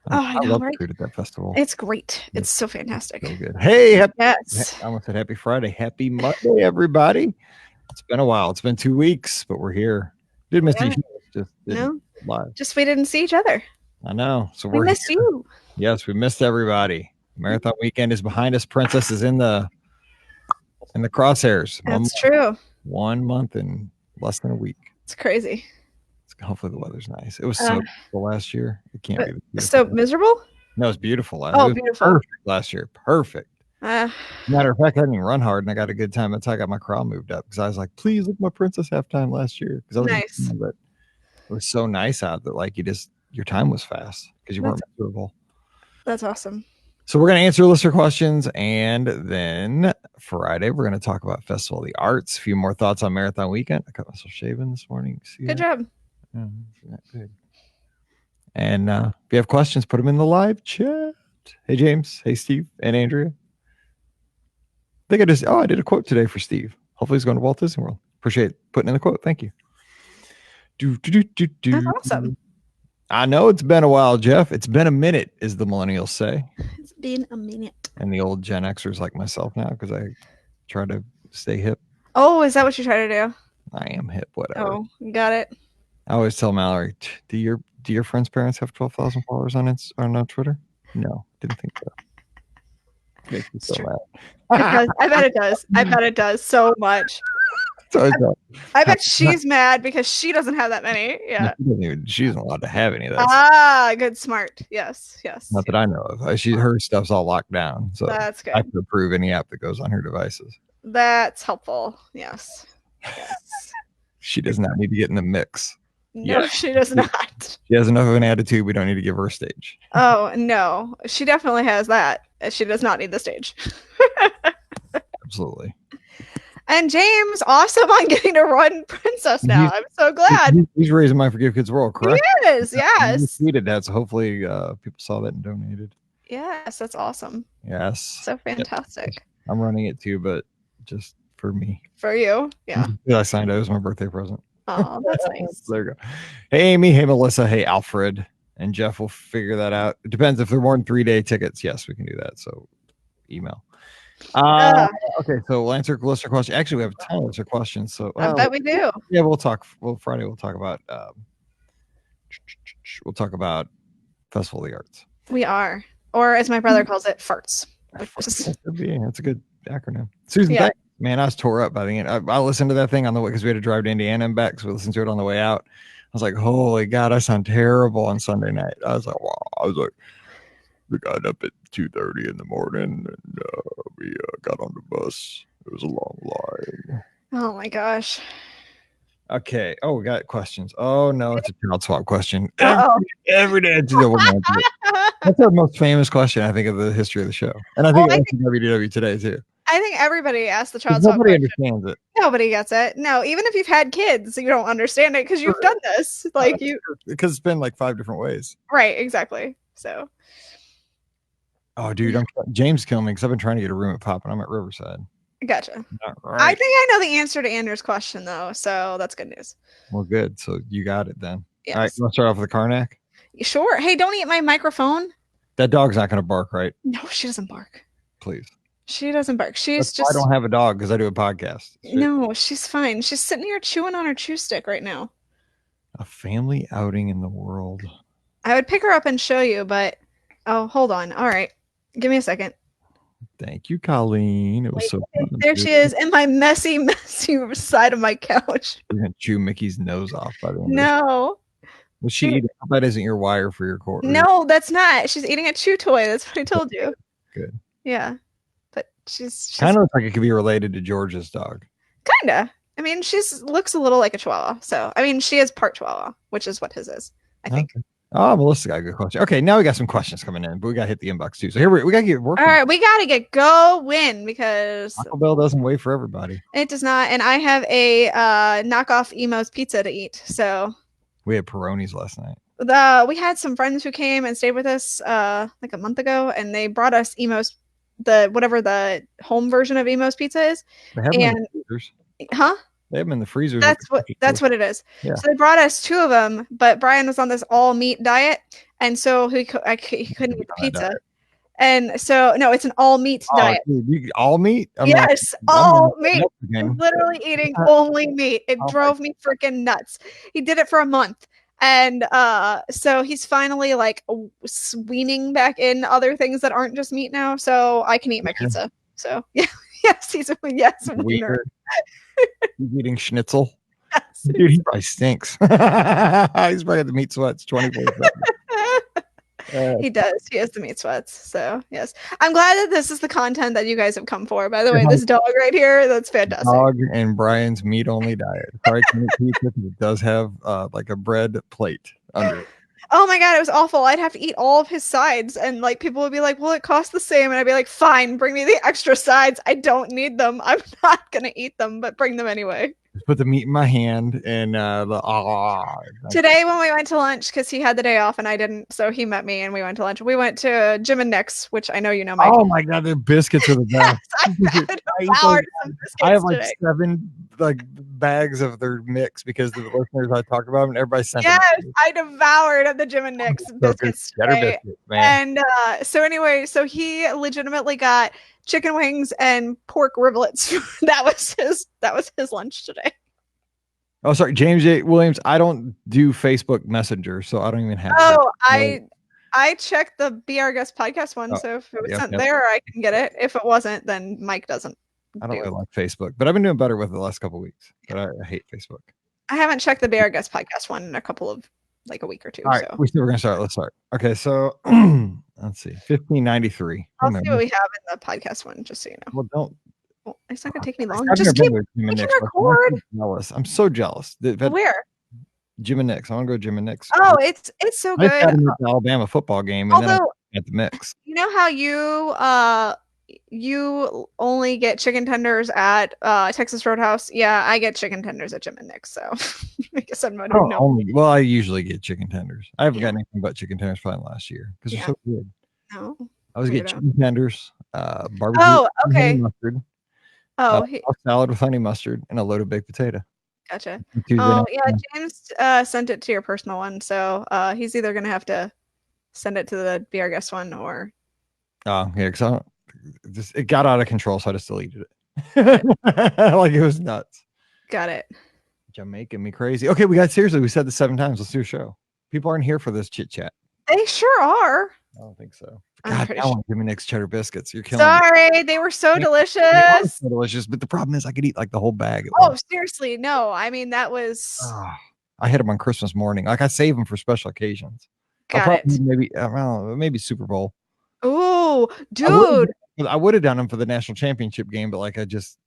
I I know, love right? food at that festival. It's great. It's so fantastic. So good. Hey, Yes. I almost said happy Friday. Happy Monday, everybody. It's been a while. It's been 2 weeks, but we're here. Did miss Yeah. each other, just didn't No, live. just we didn't see each other. I know. So We we're here. missed you. Yes, we missed everybody. Marathon weekend is behind us. Princess is in the crosshairs. That's true. 1 month and less than a week. It's crazy. Hopefully the weather's nice. It was so beautiful last year. It can't be this So beautiful. miserable? No, it's beautiful. It Oh, was beautiful. perfect last year. Perfect. Uh, Matter of fact, I didn't even run hard, and I got a good time. That's how I got my crowd moved up because I was like, "Please look at my princess halftime last year." Because I was, nice. but it was so nice out that like your time was fast because you weren't miserable. That's awesome. So we're gonna answer listener questions, and then Friday we're gonna talk about Festival of the Arts. A few more thoughts on Marathon Weekend. I got myself shaving this morning. See Good that? job. Yeah, good. And if you have questions, put them in the live chat. Hey James, hey Steve, and Andrea. I think I did a quote today for Steve. Hopefully he's going to Walt Disney World. Appreciate putting in the quote. Thank you. That's awesome. I know it's been a while, Jeff. It's been a minute, as the millennials say. It's been a minute. And the old Gen Xers like myself now, because I try to stay hip. Oh, is that what you try to do? I am hip, whatever. Oh, got it. I always tell Mallory, do your friends' parents have 12,000 followers on Twitter? No, didn't think so. Makes me so mad. I bet it does. I bet it does so much. I bet she's mad because she doesn't have that many. Yeah. She isn't allowed to have any of that. Ah, good, smart. Yes. Not that I know of. Her stuff's all locked down. So that's good. I can approve any app that goes on her devices. That's helpful. Yes. She does not need to get in the mix. No, she does not. She has enough of an attitude. We don't need to give her a stage. Oh, no. She definitely has that. She does not need the stage. Absolutely. And James, awesome on getting to run Princess now. I'm so glad. He's raising my Forgive Kids World, correct? He is, yes. He tweeted that, so hopefully people saw that and donated. Yes, that's awesome. Yes. So fantastic. Yep. I'm running it too, but just for me. For you, yeah. I signed it. It was my birthday present. Oh, that's nice. There you go. Hey, Amy. Hey, Melissa. Hey, Alfred. And Jeff will figure that out. It depends. If they're more than 3-day tickets, yes, we can do that. So email. Okay, so we'll answer listener questions. Actually, we have a ton of listener questions. So I bet we do. Yeah, we'll talk. Well, Friday we'll talk about Festival of the Arts. We are, or as my brother calls it, farts. That's a good acronym. Susan, thanks. Man, I was tore up by the end. I listened to that thing on the way because we had to drive to Indiana and back, so we listened to it on the way out. I was like, holy God, I sound terrible on Sunday night. I was like, wow. I was like, we got up at 2:30 in the morning and we got on the bus. It was a long line. Oh my gosh. Okay. Oh, we got questions. Oh no, it's a child swap question. Every day. That's our most famous question, I think, of the history of the show. And I think it's WDW today too. I think everybody asked the child swap question. Nobody understands it. Nobody gets it. No, even if you've had kids, you don't understand it because you've done this. Because it's been like 5 different ways. Right, exactly. So. Oh, dude, James killing me because I've been trying to get a room at Pop and I'm at Riverside. Gotcha. Right. I think I know the answer to Andrew's question though, so that's good news. Well, good. So you got it then. Yes. All right, let's start off with the Karnak. Sure. Hey, don't eat my microphone. That dog's not going to bark, right? No, she doesn't bark. Please. She doesn't bark. That's just. I don't have a dog because I do a podcast. No, she's fine. She's sitting here chewing on her chew stick right now. A family outing in the world. I would pick her up and show you, but hold on. All right, give me a second. Thank you, Colleen. It was so fun. There she is in my messy side of my couch. You're gonna chew Mickey's nose off by the end. No. Was she eating? That isn't your wire for your cord. No, that's not. She's eating a chew toy. That's what I told you. Good. Yeah, but she's kind of looks like it could be related to George's dog. Kinda. I mean, looks a little like a Chihuahua. So, I mean, she is part Chihuahua, which is what his is, I think. Okay. Oh, Melissa got a good question. Okay, now we got some questions coming in, but we got to hit the inbox too. So here we got to get working. All right, we got to get going because Taco Bell doesn't wait for everybody. It does not, and I have a knockoff Emo's pizza to eat. So we had Peronis last night. We had some friends who came and stayed with us like a month ago, and they brought us Emo's, whatever the home version of Emo's pizza is. They have them in freezers. Huh? They have them in the freezer. That's what it is. Yeah. So they brought us 2 of them, but Brian was on this all meat diet, and so he couldn't eat the pizza. And so no, it's an all meat diet. Dude, all meat? Yes, all meat. Literally eating only meat. It drove me freaking nuts. He did it for a month. And so he's finally like weaning back in other things that aren't just meat now. So I can eat my pizza. So yeah, yes, he's a wiener. He's eating schnitzel. Yes. Dude, he probably stinks. He's probably got the meat sweats 24/7. He does. He has the meat sweats. So yes, I'm glad that this is the content that you guys have come for. By the way, this dog right here, that's fantastic. Dog and Brian's meat only diet. Probably it does have like a bread plate under it. Oh my god, it was awful. I'd have to eat all of his sides, and like people would be like, "Well, it costs the same," and I'd be like, "Fine, bring me the extra sides. I don't need them. I'm not gonna eat them, but bring them anyway." Just put the meat in my hand and Today when we went to lunch, because he had the day off and I didn't, so he met me and we went to lunch. We went to Jim and Nick's, which I know you know, Mike. Oh my god, their biscuits are the best. I have like today. 7 like bags of their mix because the listeners I talked about them, everybody sent them. Yes, I devoured the Jim and Nick's biscuits. Biscuits, man. And so anyway, so he legitimately got chicken wings and pork riblets. that was his lunch today. Oh, sorry, James J. Williams. I don't do Facebook Messenger, so I don't even have. Oh, I checked the Be Our Guest podcast one, so if it was sent there, I can get it. If it wasn't, then Mike doesn't. I don't really like Facebook, but I've been doing better with it the last couple of weeks. But I hate Facebook. I haven't checked the Be Our Guest podcast one in a week or two. All right, we're gonna start. Let's start. Okay, so let's see, 1593. I'll see what we have in the podcast one, just so you know. Well, don't. Well, it's not gonna take me long. Just keep record. I'm so jealous. Where? Jim and Nick's. I want to go Jim and Nick's. Oh, it's so good. I had the Alabama football game, and then at the mix. You know how you only get chicken tenders at Texas Roadhouse? Yeah, I get chicken tenders at Jim and Nick's. So I guess I'm not. Well, I usually get chicken tenders. I haven't got anything but chicken tenders probably last year because they're so good. No, I always get chicken tenders, barbecue. Oh, okay. Mustard. Salad with honey mustard and a loaded baked potato. Gotcha. James sent it to your personal one, so he's either gonna have to send it to the Be Our Guest one or. Oh yeah, because it got out of control, so I just deleted it. Like it was nuts. Got it. You're making me crazy. Okay, we said this 7 times. Let's do a show. People aren't here for this chit chat. They sure are. I don't think so. God, I want Jimmy Nick's cheddar biscuits. You're killing me. Sorry, they were so delicious. They are so delicious, but the problem is I could eat like the whole bag. Seriously, no. I mean, that was. I had them on Christmas morning. Like I save them for special occasions. Maybe Super Bowl. Oh, dude. I would have done them for the national championship game, but like I just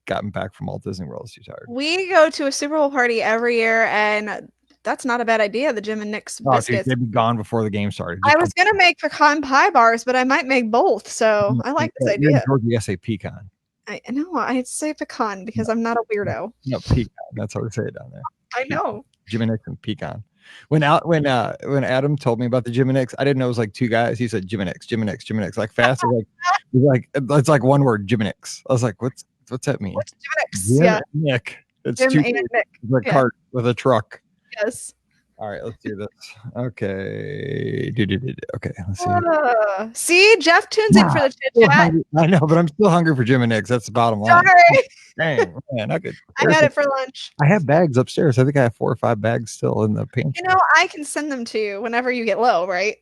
gotten back from Walt Disney World. Too tired. We go to a Super Bowl party every year, and that's not a bad idea. The Jim and Nick's biscuits. Dude, they'd be gone before the game started. I was gonna make pecan pie bars, but I might make both. So I like this idea. You say pecan. I know. I say pecan because I'm not a weirdo. No, pecan. That's how we say it down there. I know. Jim and Nick's and pecan. When Adam told me about the Jim and Nick's, I didn't know it was like 2 guys. He said Jim and Nick's, like fast. like it's like one word, Jim and Nick's. I was like, what's that mean? What's Jim and Nick's? Jim and Nick. It's Jim and Nick. It's a cart with a truck. Yes. All right, let's do this. Okay. Okay, let's see. See, Jeff tunes in for the chit chat. I know, but I'm still hungry for Jim and Nick's. That's the bottom line. Sorry. Dang, man, I had it for lunch. I have bags upstairs. I think I have 4 or 5 bags still in the pantry. You know, I can send them to you whenever you get low, right?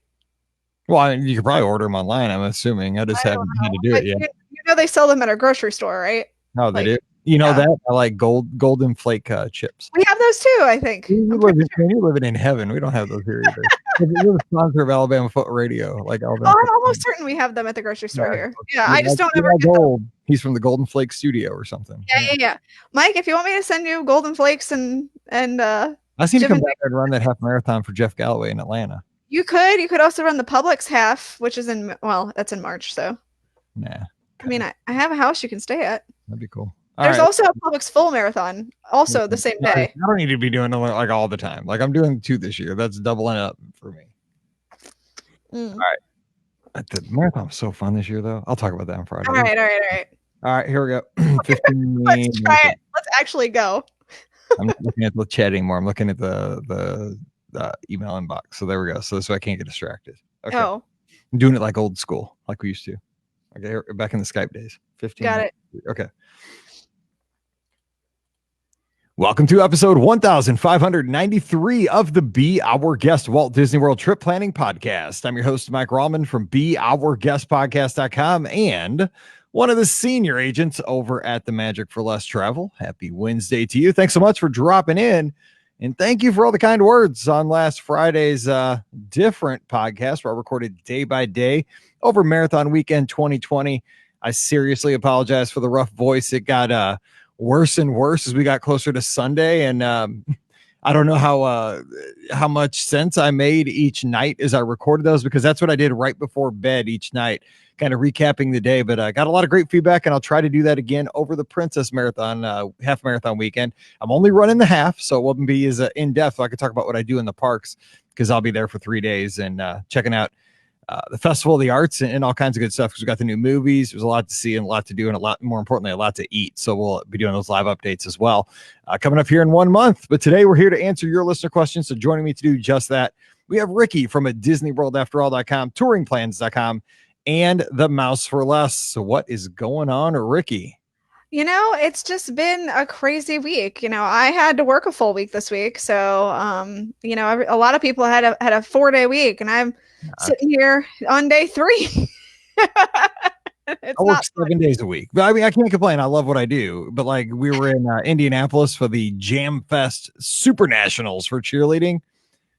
Well, you could probably order them online, I'm assuming. I just haven't had to do it yet. You know they sell them at our grocery store, right? No, they do. You know that? I like golden flake chips. We have those too, I think. You're living in heaven. We don't have those here either. You're the sponsor of Alabama Foot Radio. I'm almost certain we have them at the grocery store here. Yeah, I just don't ever get them. He's from the Golden Flake Studio or something. Yeah. Mike, if you want me to send you Golden Flakes and I seem to come back and run that half marathon for Jeff Galloway in Atlanta. You could also run the Publix half, which is that's in March, so. Nah. I mean, I have a house you can stay at. That'd be cool. There's also a Publix full marathon, also the same day. I don't need to be doing it like all the time. Like I'm doing 2 this year. That's doubling up for me. All right. The marathon was so fun this year, though. I'll talk about that on Friday. All right. All right, here we go. Let's try it. Let's actually go. I'm not looking at the chat anymore. I'm looking at the email inbox. So there we go. So I can't get distracted. Okay. Oh, I'm doing it like old school, like we used to. Okay, back in the Skype days. 15. got it. Okay. Welcome to episode 1593 of the Be Our Guest Walt Disney World Trip Planning Podcast. I'm your host, Mike Rallman from BeOurGuestPodcast.com and one of the senior agents over at the Magic for Less Travel. Happy Wednesday to you. Thanks so much for dropping in. And thank you for all the kind words on last Friday's different podcast where I recorded day by day over Marathon Weekend 2020. I seriously apologize for the rough voice. It got worse and worse as we got closer to Sunday. And I don't know how much sense I made each night as I recorded those, because that's what I did right before bed each night, kind of recapping the day. But I got a lot of great feedback, and I'll try to do that again over the Princess Marathon, half marathon weekend. I'm only running the half, so it won't be as in-depth. So I could talk about what I do in the parks, because I'll be there for 3 days and checking out the Festival of the Arts and all kinds of good stuff, because we got the new movies. There's a lot to see and a lot to do, and a lot, more importantly, a lot to eat. So we'll be doing those live updates as well coming up here in 1 month. But today we're here to answer your listener questions. So joining me to do just that, we have Rikki from DisneyWorldAfterAll.com, touringplans.com, and the Mouse for Less. So what is going on, Rikki? It's just been a crazy week. I had to work a full week this week. So, a lot of people had a 4-day week, and I'm sitting here on day 3. I work 7 days a week, but I mean, I can't complain. I love what I do. But like, we were in Indianapolis for the Jam Fest Super Nationals for cheerleading.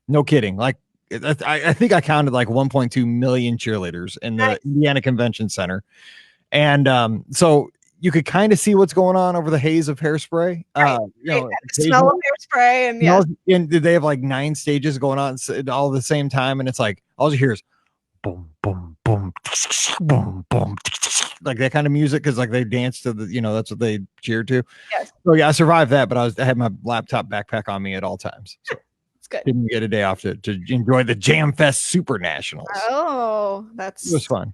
No kidding. Like, I think I counted like 1.2 million cheerleaders in the Indiana Convention Center. And so you could kind of see what's going on over the haze of hairspray. The smell of hairspray, and they have like 9 stages going on all at the same time, and it's like all you hear is boom, boom, boom, boom, boom, like that kind of music, because like they dance to the, that's what they cheer to. Yes. So yeah, I survived that, but I had my laptop backpack on me at all times. So it's good. Didn't get a day off to enjoy the Jam Fest Super Nationals. Oh, it was fun.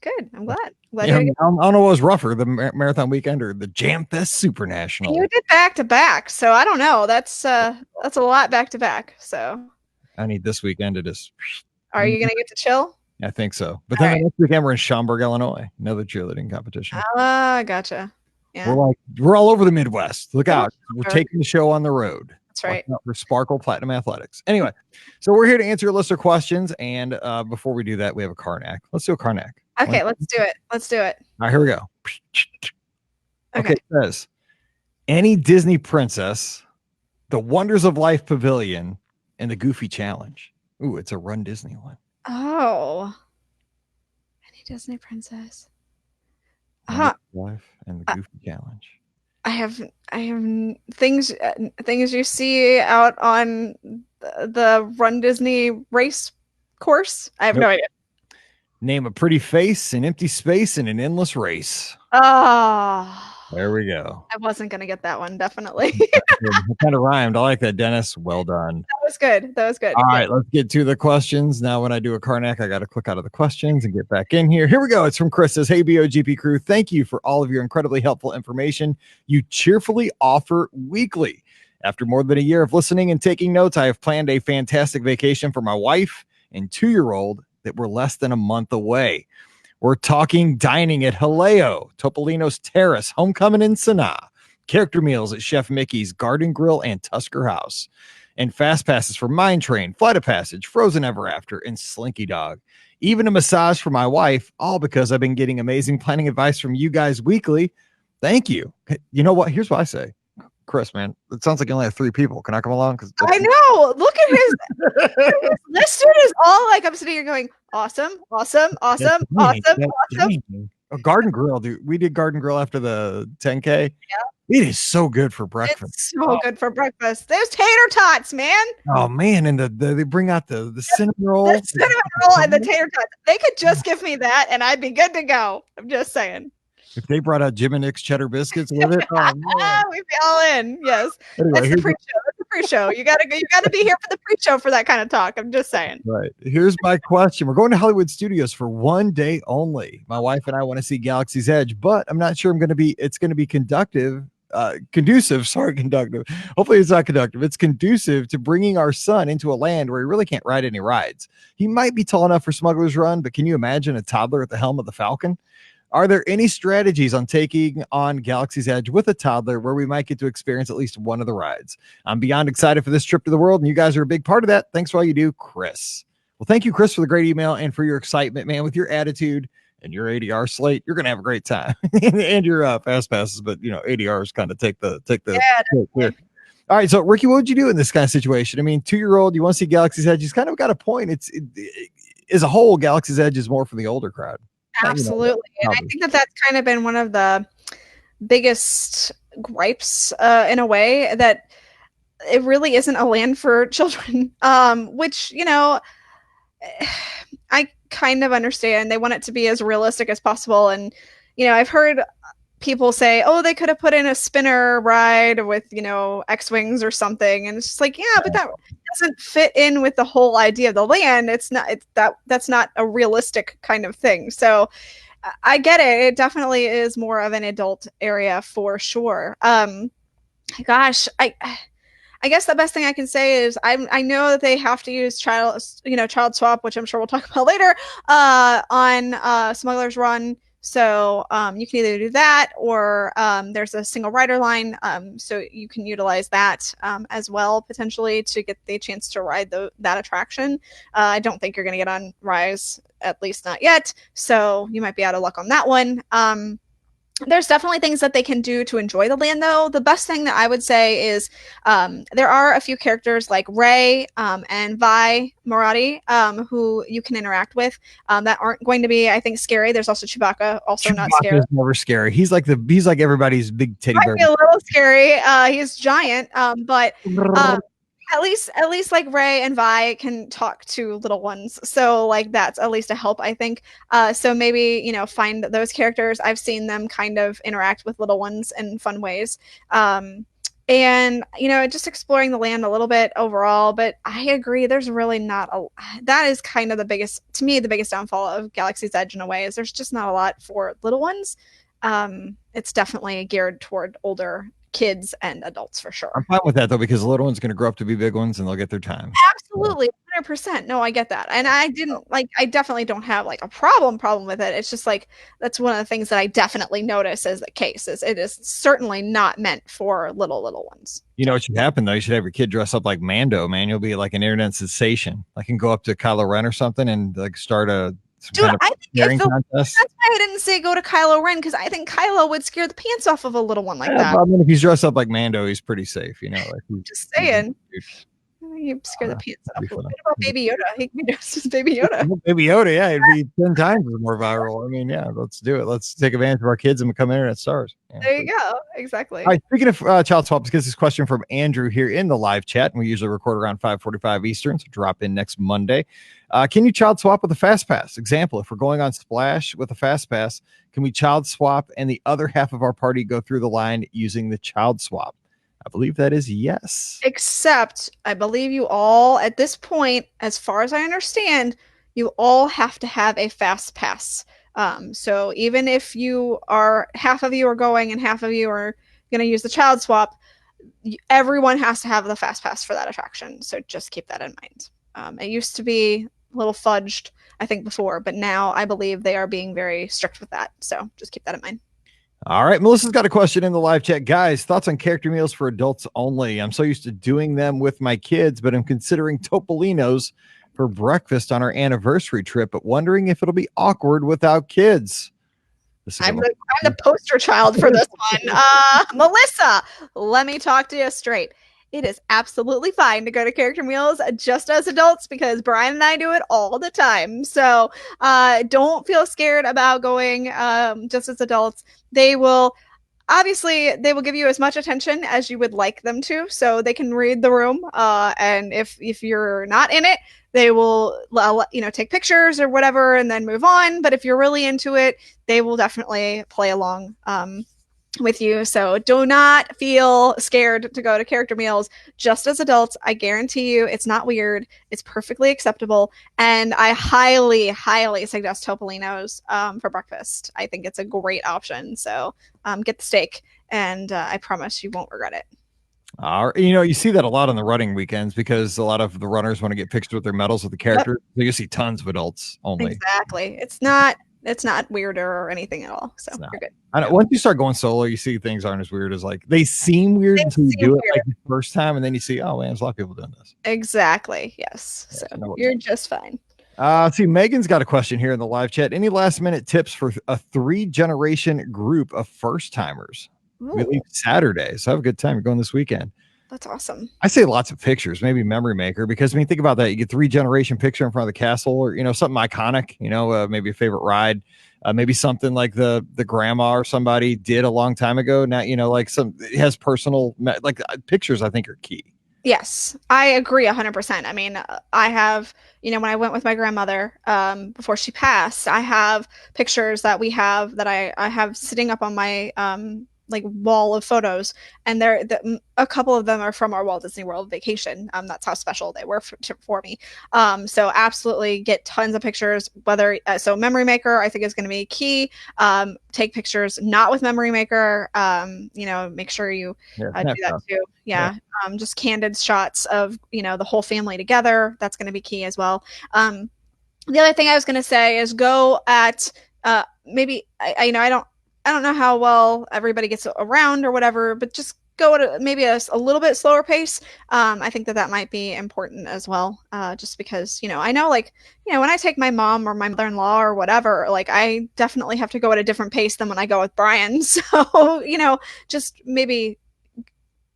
Good. I'm glad. I don't know what was rougher, the Marathon Weekend or the Jam Fest Super National. You did back to back, so I don't know. That's a lot back to back. So I need this weekend to just. Are you gonna get to chill? I think so. But then the next weekend we're in Schaumburg, Illinois, another cheerleading competition. Gotcha. Yeah. We're all over the Midwest. Look out. We're taking the show on the road. That's right. For Sparkle Platinum Athletics. Anyway, so we're here to answer your listener questions. And before we do that, we have a Karnak. Let's do a Karnak. Okay, let's do it. All right, here we go. Okay, it says, any Disney princess, the Wonders of Life Pavilion, and the Goofy Challenge. Ooh, it's a Run Disney one. Oh. Any Disney princess. Life and the Goofy Challenge. I have things you see out on the Run Disney race course. I have no idea. Name a pretty face, an empty space, and an endless race. There we go. I wasn't going to get that one, definitely. It kind of rhymed. I like that, Dennis. Well done. That was good. All right, let's get to the questions. Now, when I do a Karnak, I got to click out of the questions and get back in here. Here we go. It's from Chris. Says, hey, BOGP crew. Thank you for all of your incredibly helpful information you cheerfully offer weekly. After more than a year of listening and taking notes, I have planned a fantastic vacation for my wife and 2-year-old that we're less than a month away. We're talking dining at Haleo, Topolino's Terrace, Homecoming in Sanaa, character meals at Chef Mickey's, Garden Grill, and Tusker House, and fast passes for Mine Train, Flight of Passage, Frozen Ever After, and Slinky Dog. Even a massage for my wife, all because I've been getting amazing planning advice from you guys weekly. Thank you. You know what? Here's what I say. Chris, man, it sounds like you only have 3 people. Can I come along? I know. Look at his list. Is all like, I'm sitting here going, awesome. Garden Grill, dude. We did Garden Grill after the 10K. Yeah. It is so good for breakfast. It's so good for breakfast. There's tater tots, man. Oh man, and they bring out the cinnamon roll. The cinnamon roll and the tater tots. They could just give me that and I'd be good to go. I'm just saying. If they brought out Jim and Nick's cheddar biscuits with it, we'd be all in. Yes, anyway, that's the pre-show. That's the pre-show. You gotta be here for the pre-show for that kind of talk. I'm just saying. Right. Here's my question: we're going to Hollywood Studios for 1 day only. My wife and I want to see Galaxy's Edge, but I'm not sure it's going to be conducive conducive. Sorry, conductive. Hopefully it's not conductive. It's conducive to bringing our son into a land where he really can't ride any rides. He might be tall enough for Smuggler's Run, but can you imagine a toddler at the helm of the Falcon? Are there any strategies on taking on Galaxy's Edge with a toddler where we might get to experience at least one of the rides? I'm beyond excited for this trip to the world, and you guys are a big part of that. Thanks for all you do, Chris. Well, thank you, Chris, for the great email and for your excitement, man. With your attitude and your ADR slate, you're going to have a great time. And your fast passes, but ADRs kind of take the Yeah. All right, so Ricky, what would you do in this kind of situation? I mean, 2-year-old, you want to see Galaxy's Edge? He's kind of got a point. As a whole, Galaxy's Edge is more for the older crowd. Absolutely. And I think that's kind of been one of the biggest gripes in a way, that it really isn't a land for children, which, I kind of understand. They want it to be as realistic as possible. And, I've heard people say, oh, they could have put in a spinner ride with, X-Wings or something. And it's just like, yeah, but that doesn't fit in with the whole idea of the land. That's not a realistic kind of thing. So I get it. It definitely is more of an adult area for sure. Gosh, I guess the best thing I can say is I know that they have to use child swap, which I'm sure we'll talk about later, on Smuggler's Run. So you can either do that, or there's a single rider line, so you can utilize that as well, potentially, to get the chance to ride that attraction. I don't think you're going to get on Rise, at least not yet, so you might be out of luck on that one. There's definitely things that they can do to enjoy the land, though. The best thing that I would say is there are a few characters like Rey and Vi Moradi who you can interact with that aren't going to be, I think, scary. There's also Chewbacca, also not scary. Chewbacca's never scary. He's like everybody's big teddy bear. Might be a little scary. He's giant, but at least like Rey and Vi can talk to little ones, so like that's at least a help, I think. So maybe find those characters. I've seen them kind of interact with little ones in fun ways, and just exploring the land a little bit overall. But I agree, there's really not that is kind of the biggest downfall of Galaxy's Edge in a way, is there's just not a lot for little ones. It's definitely geared toward older kids and adults for sure. I'm fine with that though, because the little one's going to grow up to be big ones and they'll get their time. Absolutely, 100%. No, I get that, and I definitely don't have like a problem with it. It's just like that's one of the things that I definitely notice as the case is it is certainly not meant for little ones. What should happen though? You should have your kid dress up like Mando, man. You'll be like an internet sensation. I can go up to Kylo Ren or something and like start a Dude, I think that's why I didn't say go to Kylo Ren, because I think Kylo would scare the pants off of a little one like that. I mean, if he's dressed up like Mando, he's pretty safe, Just saying. You scare the pants off. What about Baby Yoda? He can be dressed as Baby Yoda. Baby Yoda, yeah, it'd be 10 times more viral. I mean, yeah, let's do it. Let's take advantage of our kids and become internet stars. Yeah. There you go. Exactly. All right, speaking of child swaps, get this question from Andrew here in the live chat, and we usually record around 5:45 Eastern, so drop in next Monday. Can you child swap with a fast pass? Example, if we're going on Splash with a fast pass, can we child swap and the other half of our party go through the line using the child swap? I believe that is yes. Except I believe you all, at this point, as far as I understand, you all have to have a fast pass. So even if half of you are going and half of you are going to use the child swap, everyone has to have the fast pass for that attraction. So just keep that in mind. It used to be a little fudged, I think, before, but now I believe they are being very strict with that. So just keep that in mind. All right, Melissa's got a question in the live chat. Guys, thoughts on character meals for adults only? I'm so used to doing them with my kids, but I'm considering Topolino's for breakfast on our anniversary trip, but wondering if it'll be awkward without kids. I'm the poster child for this one. Melissa, let me talk to you straight. It is absolutely fine to go to character meals just as adults, because Brian and I do it all the time. So don't feel scared about going just as adults. They will give you as much attention as you would like them to, so they can read the room. And if you're not in it, they will take pictures or whatever and then move on. But if you're really into it, they will definitely play along with you. So do not feel scared to go to character meals just as adults. I guarantee you it's not weird. It's perfectly acceptable. And I highly, highly suggest Topolino's for breakfast. I think it's a great option. So get the steak, and I promise you won't regret it. You see that a lot on the running weekends because a lot of the runners want to get pictures with their medals with the characters. Yep. So you see tons of adults only. Exactly. It's not weirder or anything at all. So you're good. I know, once you start going solo, you see things aren't as weird as they seem weird until you do it like the first time, and then you see, oh man, there's a lot of people doing this. Exactly. Yes. So you're just fine. See, Megan's got a question here in the live chat. Any last minute tips for a 3-generation group of first timers? We leave Saturday, so have a good time. You're going this weekend. That's awesome. I say lots of pictures, maybe Memory Maker, because I mean, think about that. You get 3-generation picture in front of the castle, or something iconic. Maybe a favorite ride, maybe something like the grandma or somebody did a long time ago. Now, it has personal pictures. I think are key. Yes, I agree 100%. I mean, I have, when I went with my grandmother before she passed, I have pictures that I have sitting up on my wall of photos, and a couple of them are from our Walt Disney World vacation. That's how special they were for me. So absolutely get tons of pictures. So Memory Maker I think is going to be key. Take pictures not with Memory Maker. Make sure you do that too. Yeah. Just candid shots of the whole family together. That's going to be key as well. The other thing I was going to say is go at maybe I don't know how well everybody gets around or whatever, but just go at maybe a little bit slower pace. I think that might be important as well. Just because, I know when I take my mom or my mother-in-law or whatever, I definitely have to go at a different pace than when I go with Brian. So, just maybe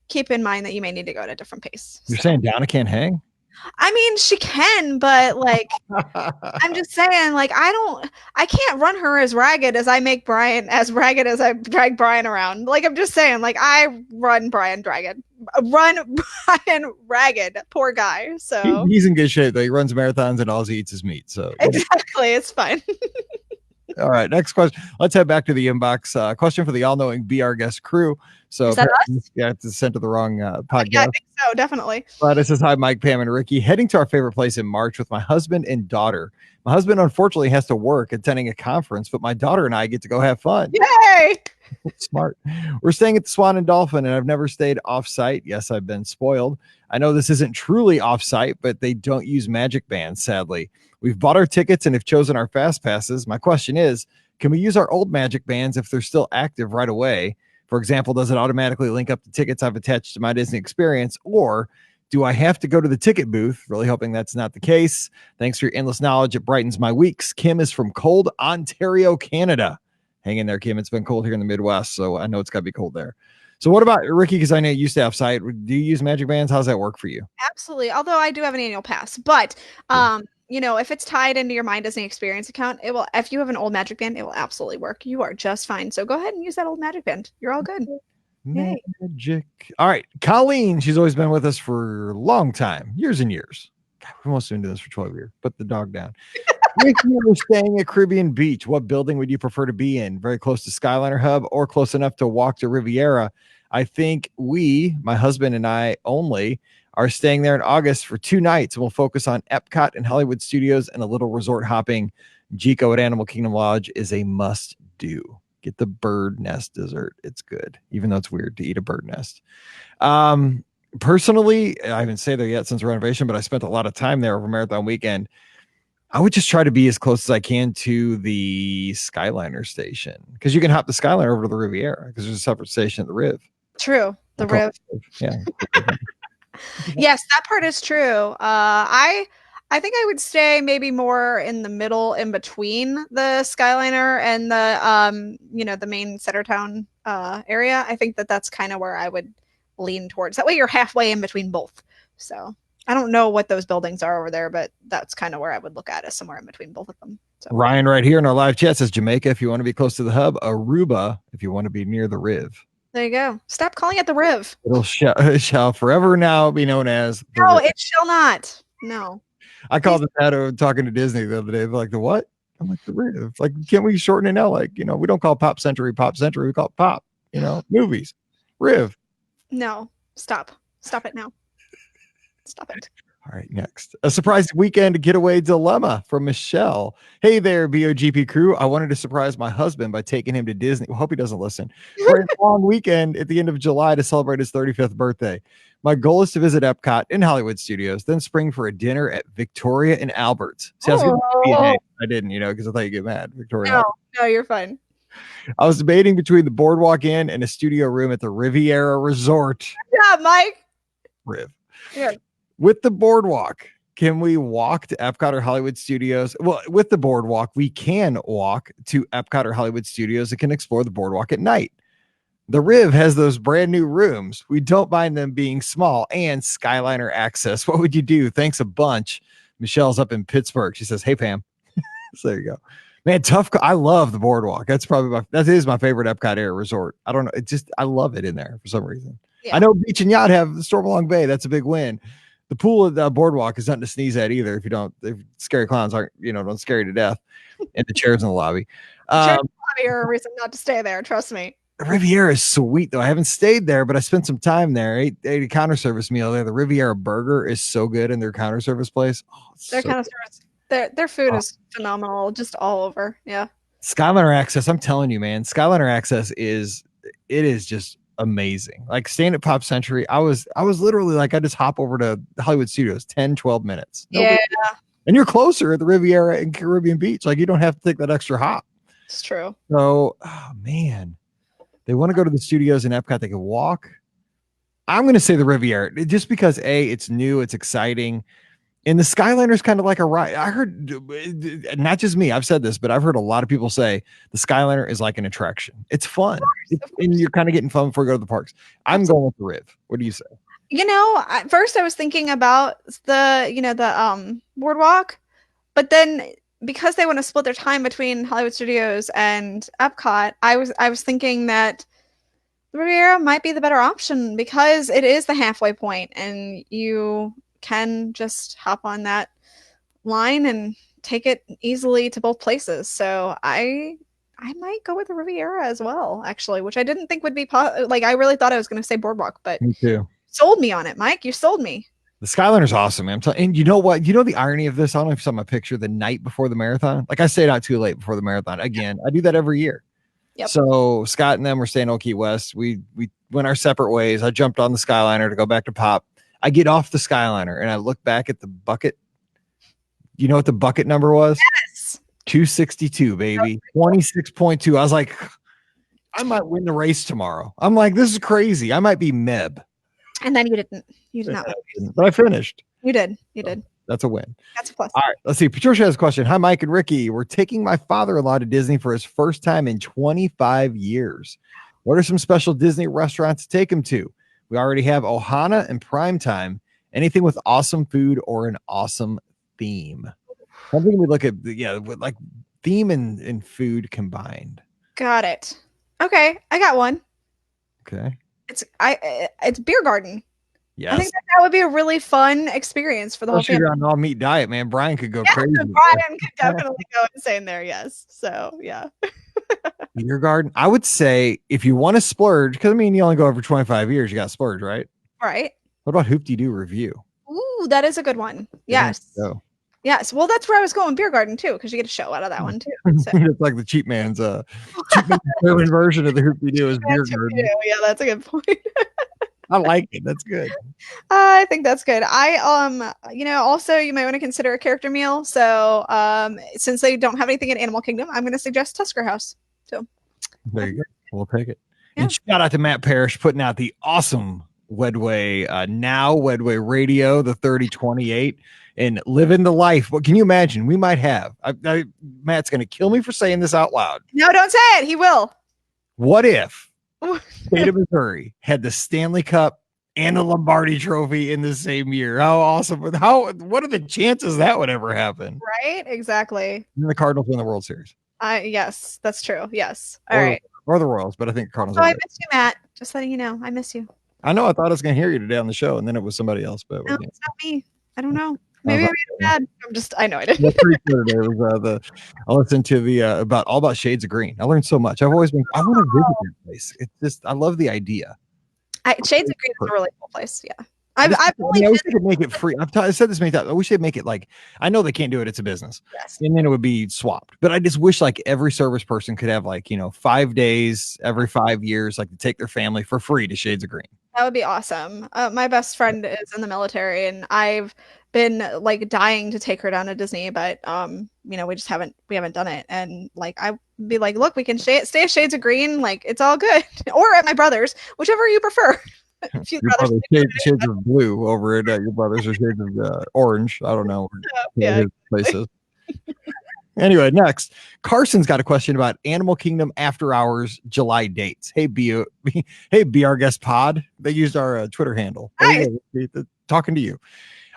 keep in mind that you may need to go at a different pace. You're saying Donna can't hang? I mean, she can, but I'm just saying, I can't run her as ragged as I make Brian, as ragged as I drag Brian around. I'm just saying, I run Brian ragged, poor guy. So he's in good shape though. He runs marathons and all he eats is meat. So exactly, it's fine. All right, next question. Let's head back to the inbox. Question for the all-knowing Be Our Guest crew. So, yeah, it's sent to the wrong podcast. Yeah, I think so, definitely. But it says, hi, Mike, Pam, and Ricky. Heading to our favorite place in March with my husband and daughter. My husband, unfortunately, has to work attending a conference, but my daughter and I get to go have fun. Yay! Smart. We're staying at the Swan and Dolphin, and I've never stayed off-site. Yes, I've been spoiled. I know this isn't truly off-site, but they don't use magic bands, sadly. We've bought our tickets and have chosen our fast passes. My question is, can we use our old magic bands if they're still active right away? For example, does it automatically link up the tickets I've attached to my Disney experience, or do I have to go to the ticket booth? Really hoping that's not the case. Thanks for your endless knowledge. It brightens my weeks. Kim is from cold Ontario, Canada. Hang in there, Kim. It's been cold here in the Midwest, so I know it's got to be cold there. So what about Ricky? Because I know you stay off-site. Do you use magic bands? How's that work for you? Absolutely. Although I do have an annual pass, but if it's tied into your My Disney Experience account, it will. If you have an old magic band, it will absolutely work. You are just fine. So go ahead and use that old magic band. You're all good. Magic. All right, Colleen. She's always been with us for a long time, years and years. God, we've almost been doing this for 12 years. Put the dog down. If you were staying at Caribbean Beach, what building would you prefer to be in? Very close to Skyliner Hub or close enough to walk to Riviera? I think my husband and I only, are staying there in August for 2 nights. We'll focus on Epcot and Hollywood Studios and a little resort hopping. Jico at Animal Kingdom Lodge is a must do. Get the bird nest dessert. It's good, even though it's weird to eat a bird nest. Personally, I haven't stayed there yet since renovation, but I spent a lot of time there over Marathon weekend. I would just try to be as close as I can to the Skyliner station, because you can hop the Skyliner over to the Riviera because there's a separate station at the Riv. True. The Riv. Yeah. Yes, that part is true. I think I would stay maybe more in the middle, in between the Skyliner and the main Centertown area. I think that's kind of where I would lean towards. That way you're halfway in between both. So I don't know what those buildings are over there, but that's kind of where I would look at, is somewhere in between both of them. So. Ryan right here in our live chat says Jamaica if you want to be close to the hub, Aruba if you want to be near the Riv. There you go. Stop calling it the Riv. It'll shall forever now be known as the Riv. It shall not. No. I called it that talking to Disney the other day. They're like, the what? I'm like, the Riv. Like, can't we shorten it now? Like, we don't call Pop Century, we call it Pop. Movies. Riv. No, stop it now. Stop it. All right, next. A surprise weekend getaway dilemma from Michelle. Hey there, BOGP crew. I wanted to surprise my husband by taking him to Disney. Well, hope he doesn't listen. For a long weekend at the end of July to celebrate his 35th birthday. My goal is to visit Epcot and Hollywood Studios, then spring for a dinner at Victoria and Albert's. See, I was going to be a name. I didn't, because I thought you'd get mad. Victoria. No, you're fine. I was debating between the Boardwalk Inn and a studio room at the Riviera Resort. Yeah, Mike. Riv. Yeah. With the Boardwalk, can we walk to Epcot or Hollywood Studios? Well, with the Boardwalk, we can walk to Epcot or Hollywood Studios and can explore the Boardwalk at night. The Riv has those brand new rooms. We don't mind them being small and Skyliner access. What would you do? Thanks a bunch. Michelle's up in Pittsburgh. She says, hey, Pam. So there you go. Man, tough. I love the Boardwalk. That is my favorite Epcot Air resort. I don't know. I love it in there for some reason. Yeah. I know Beach and Yacht have the Stormalong Bay. That's a big win. The pool at the Boardwalk is nothing to sneeze at either. If scary clowns aren't, don't scare you to death. And the chairs in the lobby. Chairs in the lobby are a reason not to stay there. Trust me. Riviera is sweet though. I haven't stayed there, but I spent some time there. Ate a counter service meal there. The Riviera burger is so good in their counter service place. Their counter service, their food is phenomenal, just all over. Yeah. Skyliner access. I'm telling you, man. Skyliner access is just amazing. Like staying at Pop Century, I was literally like, I just hop over to Hollywood Studios 10-12 minutes. Yeah. And you're closer at the Riviera and Caribbean Beach. Like you don't have to take that extra hop. It's true. So, oh man, they want to go to the studios in Epcot. They can walk. I'm going to say the Riviera just because it's new, it's exciting. And the Skyliner is kind of like a ride. I heard, not just me, I've said this, but I've heard a lot of people say the Skyliner is like an attraction. It's fun. And you're kind of getting fun before you go to the parks. I'm going with the Riv. What do you say? At first I was thinking about the Boardwalk, but then because they want to split their time between Hollywood Studios and Epcot, I was thinking that the Riviera might be the better option because it is the halfway point and you can just hop on that line and take it easily to both places. So I might go with the Riviera as well, actually, which I didn't think would be I really thought I was going to say Boardwalk, but me too. Sold me on it, Mike. You sold me. The Skyliner's awesome, man. And you know what? You know the irony of this? I don't know if you saw my picture the night before the marathon. Like I stayed out too late before the marathon. Again, I do that every year. Yep. So Scott and them were staying on Key West. We went our separate ways. I jumped on the Skyliner to go back to Pop. I get off the Skyliner and I look back at the bucket. You know what the bucket number was? Yes. 262, baby. 26.2. I was like, I might win the race tomorrow. I'm like, this is crazy. I might be Meb. And then you didn't. You did not. But I finished. You did. You did. That's a win. That's a plus. All right. Let's see. Patricia has a question. Hi, Mike and Ricky. We're taking my father-in-law to Disney for his first time in 25 years. What are some special Disney restaurants to take him to? We already have Ohana and Primetime. Anything with awesome food or an awesome theme? Something we look at, with like theme and food combined. Got it. Okay, I got one. Okay. It's Beer Garden. Yes. I think that would be a really fun experience for the whole family. You're on all meat diet, man. Brian could go crazy. Brian could definitely go insane there. Yes. So yeah. Beer Garden. I would say if you want to splurge, because you only go over 25 years, you got to splurge, right? Right. What about Hoop-Dee-Doo Review? Ooh, that is a good one. Yes. Yes. Well, that's where I was going. Beer Garden too, because you get a show out of that one too. So. It's like the cheap man's version of the Hoop-Dee-Doo is Beer Garden. Yeah, that's a good point. I like it. That's good. I think that's good. Also you might want to consider a character meal. So since they don't have anything in Animal Kingdom, I'm going to suggest Tusker House. So there you go. We'll take it. Yeah. And shout out to Matt Parrish putting out the awesome Wedway Wedway Radio, the 3028, and living the life. What can you imagine? We might have. Matt's going to kill me for saying this out loud. No, don't say it. He will. What if State of Missouri had the Stanley Cup and the Lombardi Trophy in the same year? How awesome! What are the chances that would ever happen? Right? Exactly. And the Cardinals win the World Series. Yes, that's true. Yes. All right. Or the Royals, but I think Cardinals. Oh, I miss you, Matt. Just letting you know, I miss you. I know. I thought I was going to hear you today on the show, and then it was somebody else. But no, it's not me. I don't know. Maybe I made it bad. I know I did. I listened to the all about Shades of Green. I learned so much. I want to visit that place. It's just, I love the idea. Shades of Green is a really cool place. Yeah. I wish they could make it free. I said this many times. I wish they'd make it like, I know they can't do it. It's a business. Yes. And then it would be swapped. But I just wish like every service person could have like, 5 days every 5 years, like to take their family for free to Shades of Green. That would be awesome. My best friend is in the military, and I've been like dying to take her down to Disney, but we just haven't done it. And like I'd be like, look, we can stay at Shades of Green, like it's all good, or at my brother's, whichever you prefer. Your brother, shades of blue over at your brother's, or shades of orange. I don't know. Yeah. Places. Anyway, next, Carson's got a question about Animal Kingdom After Hours July dates. Hey, be our guest pod. They used our Twitter handle. Nice. Talking to you.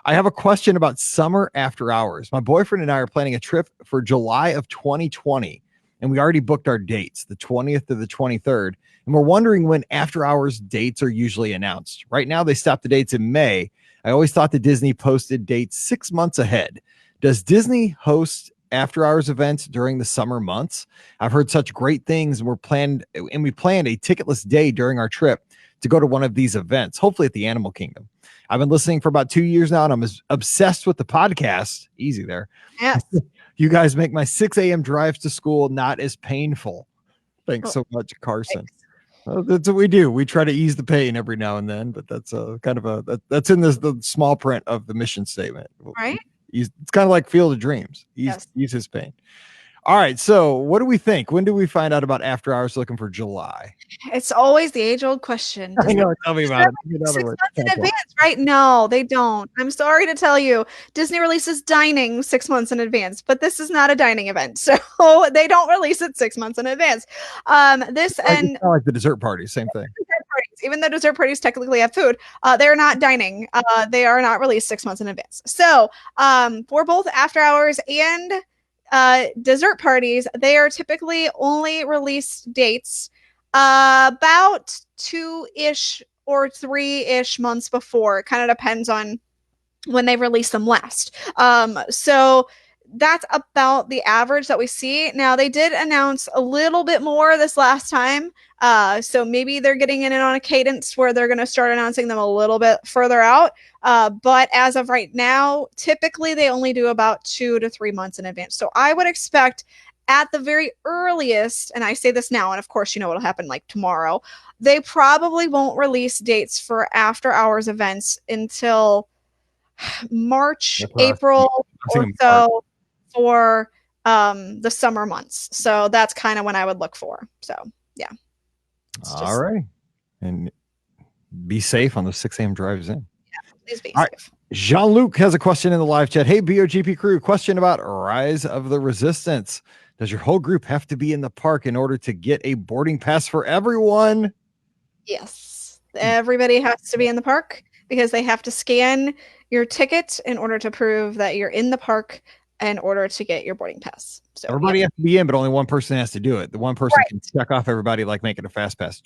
I have a question about summer after hours. My boyfriend and I are planning a trip for July of 2020, and we already booked our dates, the 20th to the 23rd. And we're wondering when after hours dates are usually announced. Right now, they stopped the dates in May. I always thought that Disney posted dates 6 months ahead. Does Disney host after hours events during the summer months? I've heard such great things, and we planned a ticketless day during our trip to go to one of these events, hopefully at the Animal Kingdom. I've been listening for about 2 years now, and I'm obsessed with the podcast. Easy there. Yes. You guys make my 6 a.m. drives to school not as painful. Thanks so much, Carson. Thanks. That's what we do. We try to ease the pain every now and then, but that's that's in the small print of the mission statement. Right. It's kind of like Field of Dreams. Ease his pain. All right. So what do we think? When do we find out about after hours looking for July? It's always the age-old question. I know. Tell me about it. 6 months in advance, right? No, they don't. I'm sorry to tell you. Disney releases dining 6 months in advance, but this is not a dining event. So they don't release it 6 months in advance. This and like the dessert parties, same thing. Even though dessert parties technically have food, they're not dining. They are not released 6 months in advance. So for both after hours and dessert parties, they are typically only released dates about 2-ish or 3-ish months before. It kind of depends on when they release them last. So that's about the average that we see. Now, they did announce a little bit more this last time. So maybe they're getting in on a cadence where they're going to start announcing them a little bit further out. But as of right now, typically they only do about 2 to 3 months in advance. So I would expect at the very earliest, and I say this now, and of course, what'll happen like tomorrow, they probably won't release dates for after hours events until March, April, or so for the summer months. So that's kind of when I would look for. So yeah. All right. And be safe on the 6 a.m. drives in. Yeah, please be All safe. Right. Jean-Luc has a question in the live chat. Hey, BOGP crew, question about Rise of the Resistance. Does your whole group have to be in the park in order to get a boarding pass for everyone? Yes. Everybody has to be in the park because they have to scan your ticket in order to prove that you're in the park in order to get your boarding pass. So everybody has to be in, but only one person has to do it. The one person can check off everybody, like making a fast pass.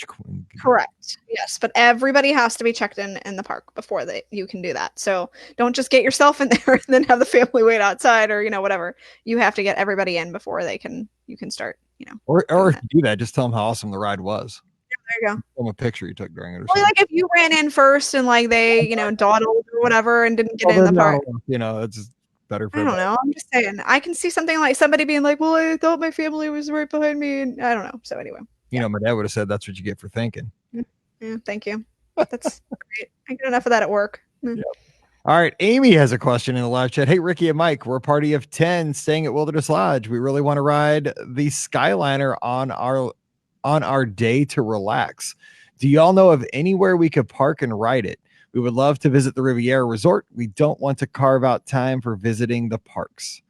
Correct. Yes, but everybody has to be checked in the park before you can do that. So don't just get yourself in there and then have the family wait outside or whatever. You have to get everybody in before you can start. Or if you do that, just tell them how awesome the ride was. There you go. From a picture you took during it. Or well, like if you ran in first and like they dawdled or whatever and didn't get in the park. It's better for I don't know. I'm just saying. I can see something like somebody being like, well, I thought my family was right behind me. And I don't know. So anyway. My dad would have said that's what you get for thinking. Yeah, thank you. That's great. I get enough of that at work. Yep. All right. Amy has a question in the live chat. Hey, Rikki and Mike, we're a party of 10 staying at Wilderness Lodge. We really want to ride the Skyliner on our day to relax. Do y'all know of anywhere we could park and ride it? We would love to visit the Riviera Resort. We don't want to carve out time for visiting the parks.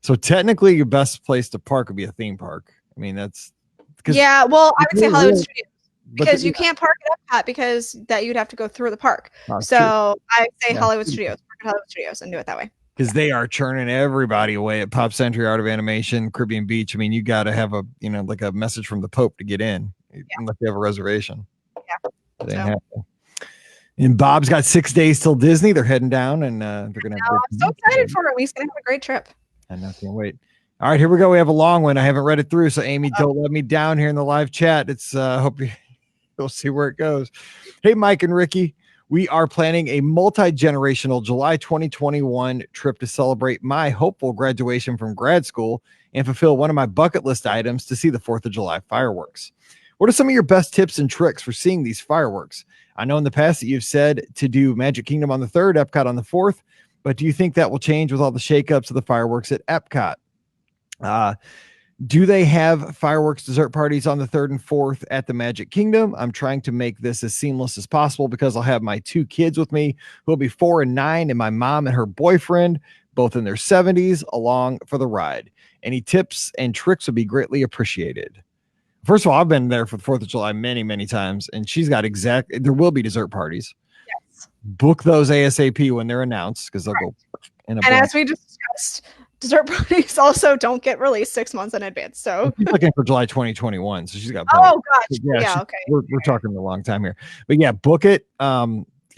So technically, your best place to park would be a theme park. I mean, that's well, I would say Hollywood Studios because you can't park at Epcot because you'd have to go through the park. So I say Hollywood Studios, park at Hollywood Studios, and do it that way. Because they are churning everybody away at Pop Century, Art of Animation, Caribbean Beach. I mean, you got to have a like a message from the Pope to get in, unless you have a reservation. Yeah. And Bob's got 6 days till Disney. They're heading down, and they're gonna. I'm so excited for him. He's gonna have a great trip. I know, can't wait. All right, here we go. We have a long one. I haven't read it through, so Amy, don't let me down here in the live chat. It's hope you'll see where it goes. Hey, Mike and Rikki, we are planning a multi-generational July 2021 trip to celebrate my hopeful graduation from grad school and fulfill one of my bucket list items to see the 4th of July fireworks. What are some of your best tips and tricks for seeing these fireworks? I know in the past that you've said to do Magic Kingdom on the 3rd, Epcot on the 4th, but do you think that will change with all the shakeups of the fireworks at Epcot? Do they have fireworks dessert parties on the 3rd and 4th at the Magic Kingdom? I'm trying to make this as seamless as possible because I'll have my 2 kids with me who will be 4 and 9 and my mom and her boyfriend, both in their 70s, along for the ride. Any tips and tricks would be greatly appreciated. First of all, I've been there for the 4th of July many, many times, and she's got there will be dessert parties. Yes. Book those ASAP when they're announced because they'll go in a And as we discussed, dessert parties also don't get released 6 months in advance. So she's looking for July 2021. So she's got oh gosh. Yeah, okay. We're talking a long time here. But yeah, book it.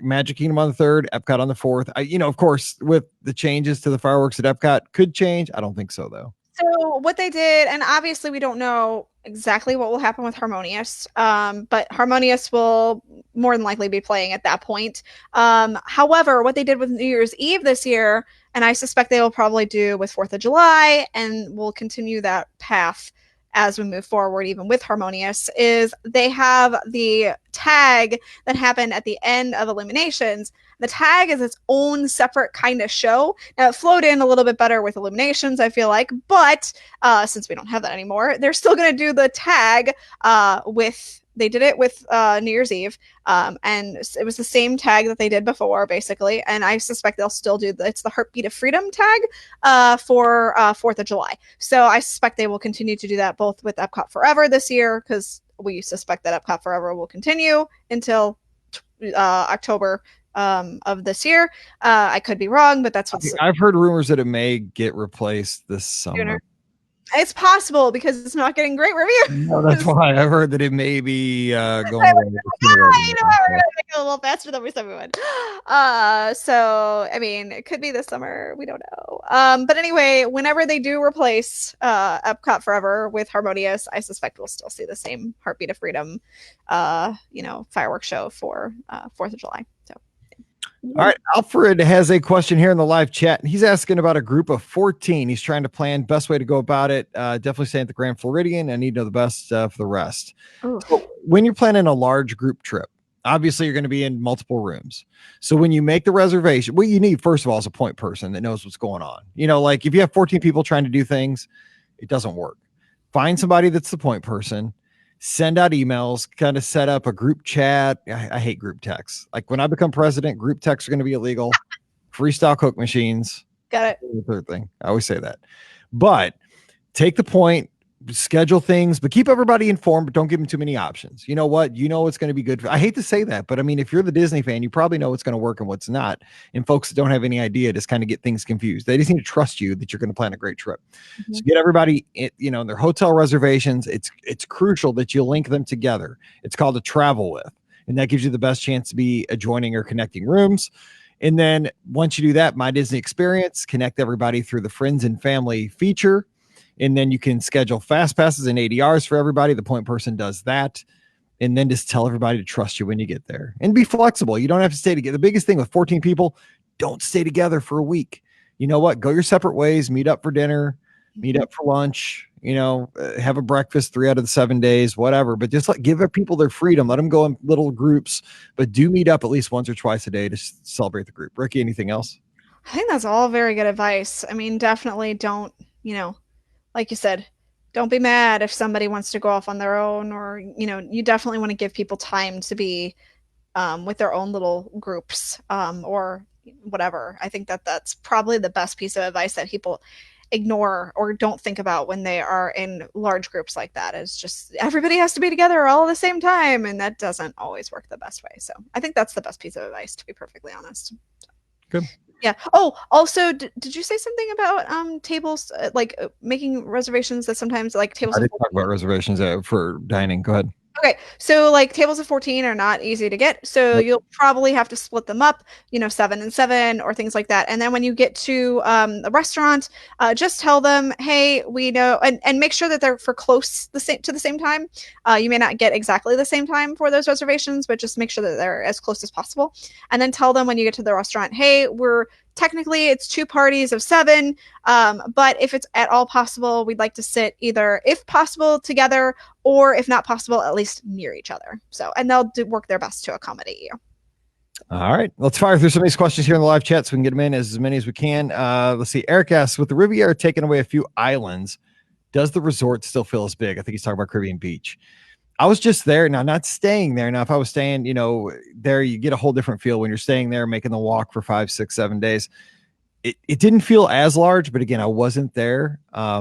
Magic Kingdom on the 3rd, Epcot on the 4th. Of course, with the changes to the fireworks at Epcot could change. I don't think so though. So what they did, and obviously we don't know exactly what will happen with Harmonious, but Harmonious will more than likely be playing at that point. However, what they did with New Year's Eve this year, and I suspect they will probably do with 4th of July, and we'll continue that path as we move forward, even with Harmonious, is they have the tag that happened at the end of Illuminations. The tag is its own separate kind of show. Now, it flowed in a little bit better with Illuminations, I feel like, but since we don't have that anymore, they're still going to do the tag they did it with New Year's Eve, and it was the same tag that they did before, basically, and I suspect they'll still do it's the Heartbeat of Freedom tag for 4th of July. So I suspect they will continue to do that both with Epcot Forever this year, because we suspect that Epcot Forever will continue until October of this year. I could be wrong, but that's what I've heard rumors that it may get replaced this summer. It's possible because it's not getting great reviews. No, that's why I've heard that it may be going away. We're gonna make it a little faster than we said we would. So I mean, it could be this summer. We don't know. But anyway, whenever they do replace Epcot Forever with Harmonious, I suspect we'll still see the same Heartbeat of Freedom, fireworks show for 4th of July. So. All right, Alfred has a question here in the live chat. He's asking about a group of 14. He's trying to plan best way to go about it. Definitely stay at the Grand Floridian. I need to know the best for the rest. So when you're planning a large group trip, obviously you're going to be in multiple rooms. So when you make the reservation, what you need first of all is a point person that knows what's going on. Like if you have 14 people trying to do things, it doesn't work. Find somebody that's the point person. Send out emails, kind of set up a group chat. I hate group texts. Like when I become president, group texts are going to be illegal. Freestyle Coke machines. Got it. The third thing. I always say that. But take the point, schedule things, but keep everybody informed, but don't give them too many options. You know what? You know what's going to be good. I hate to say that, but I mean, if you're the Disney fan, you probably know what's going to work and what's not. And folks that don't have any idea just kind of get things confused. They just need to trust you that you're going to plan a great trip. Mm-hmm. So get everybody, in their hotel reservations. It's crucial that you link them together. It's called a travel with, and that gives you the best chance to be adjoining or connecting rooms. And then once you do that, My Disney Experience, connect everybody through the friends and family feature. And then you can schedule fast passes and ADRs for everybody. The point person does that. And then just tell everybody to trust you when you get there and be flexible. You don't have to stay together. The biggest thing with 14 people, don't stay together for a week. You know what? Go your separate ways, meet up for dinner, meet up for lunch, have a breakfast 3 out of the 7 days, whatever. But just give people their freedom. Let them go in little groups, but do meet up at least once or twice a day to celebrate the group. Rikki, anything else? I think that's all very good advice. I mean, definitely don't, like you said, don't be mad if somebody wants to go off on their own, or, you definitely want to give people time to be with their own little groups or whatever. I think that's probably the best piece of advice that people ignore or don't think about when they are in large groups like that, is just everybody has to be together all at the same time. And that doesn't always work the best way. So I think that's the best piece of advice, to be perfectly honest. Good. Yeah. Oh, also, did you say something about tables, making reservations that sometimes tables? I did talk about reservations for dining. Go ahead. Okay, so like tables of 14 are not easy to get, so Nope. you'll probably have to split them up, 7 and 7 or things like that. And then when you get to the restaurant, just tell them, hey, we know, and make sure that they're for close to the same time. You may not get exactly the same time for those reservations, but just make sure that they're as close as possible. And then tell them when you get to the restaurant, hey, we're technically it's 2 parties of 7, but if it's at all possible, we'd like to sit either, if possible, together, or if not possible, at least near each other. So, and they'll work their best to accommodate you. All right, let's fire through some of these questions here in the live chat so we can get them in as many as we can. Let's see. Eric asks, with the Riviera taking away a few islands, does the resort still feel as big? I think he's talking about Caribbean Beach. I was just there now, not staying there. Now, if I was staying, there, you get a whole different feel when you're staying there, making the walk for 5, 6, 7 days. It didn't feel as large, but again, I wasn't there. I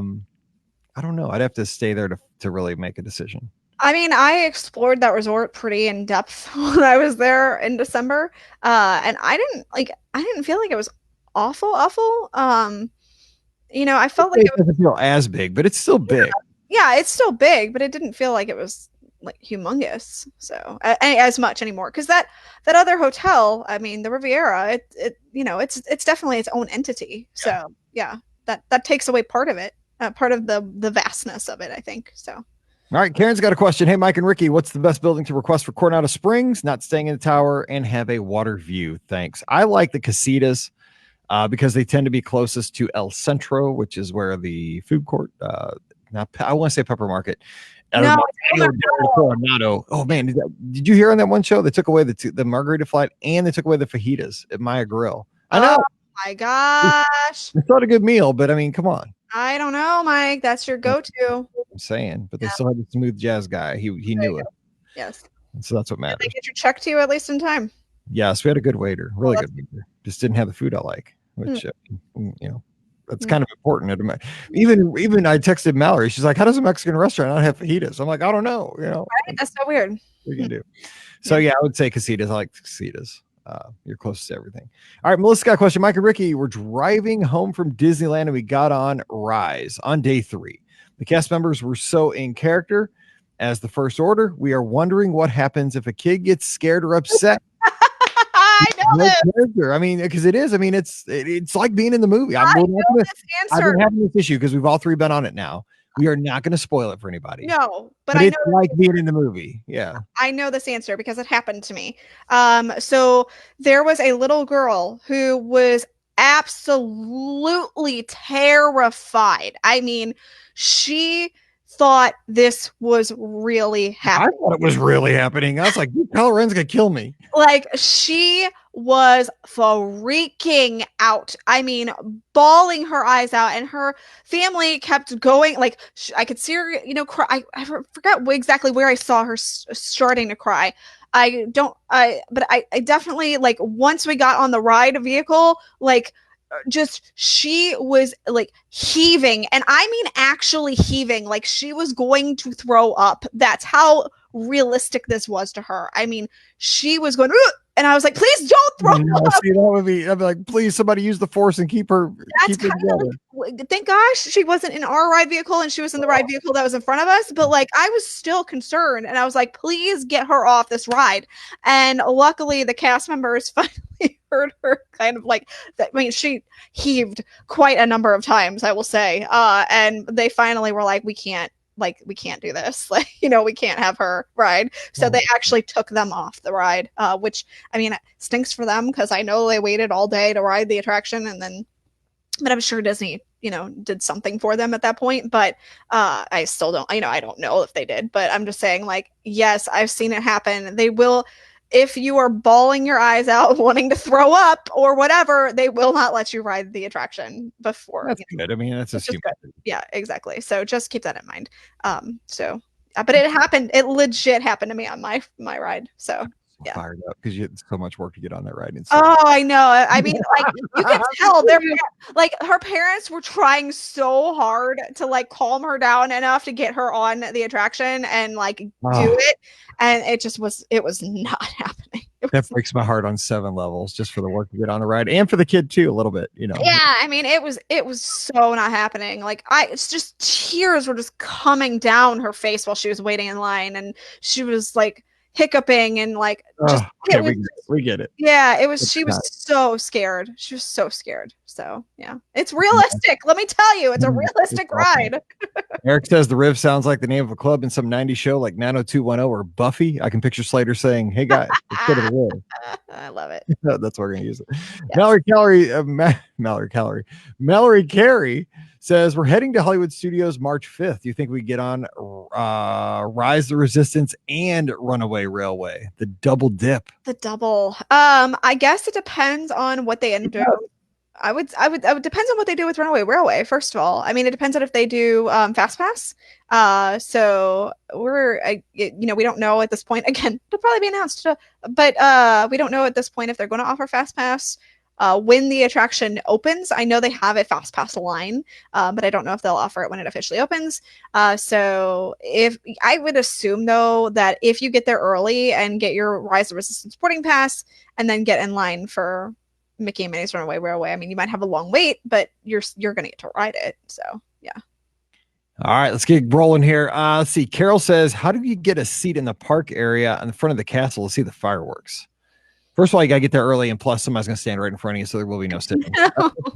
don't know. I'd have to stay there to really make a decision. I mean, I explored that resort pretty in depth when I was there in December, and I didn't feel like it was awful. I felt like it doesn't feel as big, but it's still big. Yeah, it's still big, but it didn't feel like it was like humongous. So as much anymore, because that other hotel, I mean, the Riviera, it's definitely its own entity. So yeah, that takes away part of it, part of the vastness of it, I think. So. All right, Karen's got a question. Hey, Mike and Rikki, what's the best building to request for Coronado Springs? Not staying in the tower and have a water view. Thanks. I like the casitas because they tend to be closest to El Centro, which is where the food court. I want to say Pepper Market. Coronado. Oh man, did you hear on that one show they took away the margarita flight and they took away the fajitas at Maya Grill? I know. Oh my gosh, it's not a good meal, but I mean, come on. I don't know, Mike. That's your go-to. I'm saying, but they still had the smooth jazz guy. He knew it. Yes. And so that's what matters. Did they get your check to you at least in time? Yes, we had a good waiter, really good waiter. Just didn't have the food I like, which that's kind of important. Even I texted Mallory. She's like, "How does a Mexican restaurant not have fajitas?" I'm like, "I don't know." Right? That's so weird. What you can do. So yeah, I would say casitas. I like casitas. You're close to everything. All right, Melissa got a question. Mike and Rikki, we're driving home from Disneyland and we got on Rise on day 3. The cast members were so in character as the first order. We are wondering what happens if a kid gets scared or upset. I know this. I mean, because it is. I mean, it's like being in the movie. I've been having this issue because we've all 3 been on it now. We are not going to spoil it for anybody. No, but I know it's like being in the movie. Yeah. I know this answer because it happened to me. So there was a little girl who was absolutely terrified. I mean, she thought this was really happening. I thought it was really happening. I was like, Kylo Ren's gonna kill me. Like, she was freaking out. I mean, bawling her eyes out, and her family kept going. Like, I could see her, cry. I forgot exactly where I saw her starting to cry. But I definitely, like, once we got on the ride vehicle, like, just she was like heaving, and I mean actually heaving, like she was going to throw up. That's how realistic this was to her. I mean, she was going, ugh! And I was like, please don't throw up. See, I'd be like, please, somebody use the force and keep her. Thank gosh she wasn't in our ride vehicle and she was in the ride vehicle that was in front of us. But like, I was still concerned, and I was like, please get her off this ride. And luckily, the cast members finally heard her kind of like that. I mean, she heaved quite a number of times, I will say. And they finally were like, we can't do this. Like, we can't have her ride. So they actually took them off the ride, which, I mean, it stinks for them because I know they waited all day to ride the attraction, but I'm sure Disney, did something for them at that point. But I still don't, I don't know if they did, but I'm just saying, like, yes, I've seen it happen. They will, if you are bawling your eyes out wanting to throw up or whatever, they will not let you ride the attraction before. That's good. I mean, that's just good. Yeah, exactly. So just keep that in mind. But it happened. It legit happened to me on my ride. So yeah. Fired up because you had so much work to get on that ride. I know. I mean, like, you can tell they're like, her parents were trying so hard to like calm her down enough to get her on the attraction and like do it, and it was not happening. That breaks my heart on 7 levels just for the work you get on the ride and for the kid too, a little bit, you know. Yeah, I mean, it was so not happening. Like it's just tears were just coming down her face while she was waiting in line, and she was like hiccuping and like just okay, we get it. Yeah, it was. She was so scared. She was so scared. So yeah, it's realistic. Let me tell you, it's a realistic ride. Eric says the Riv sounds like the name of a club in some 90s show like 90210 or Buffy. I can picture Slater saying, "Hey guys, let's go to the Riv." I love it. That's what we're gonna use it. Yeah. Mallory Carey says we're heading to Hollywood Studios March 5th. You think we get on Rise the Resistance and Runaway Railway, the double dip? The double. I guess it depends on what they end up doing. I would depends on what they do with Runaway Railway. First of all, I mean, it depends on if they do Fast Pass. So we don't know at this point. Again, it'll probably be announced, but we don't know at this point if they're going to offer Fast Pass when the attraction opens. I know they have a Fast Pass line, but I don't know if they'll offer it when it officially opens. So if I would assume though that if you get there early and get your Rise of Resistance boarding pass and then get in line for Mickey and Minnie's Runaway Railway, I mean, you might have a long wait, but you're going to get to ride it. So yeah. All right, let's get rolling here. Let's see. Carol says, how do you get a seat in the park area in the front of the castle to see the fireworks? First of all, you got to get there early, and plus somebody's going to stand right in front of you, so there will be no sitting.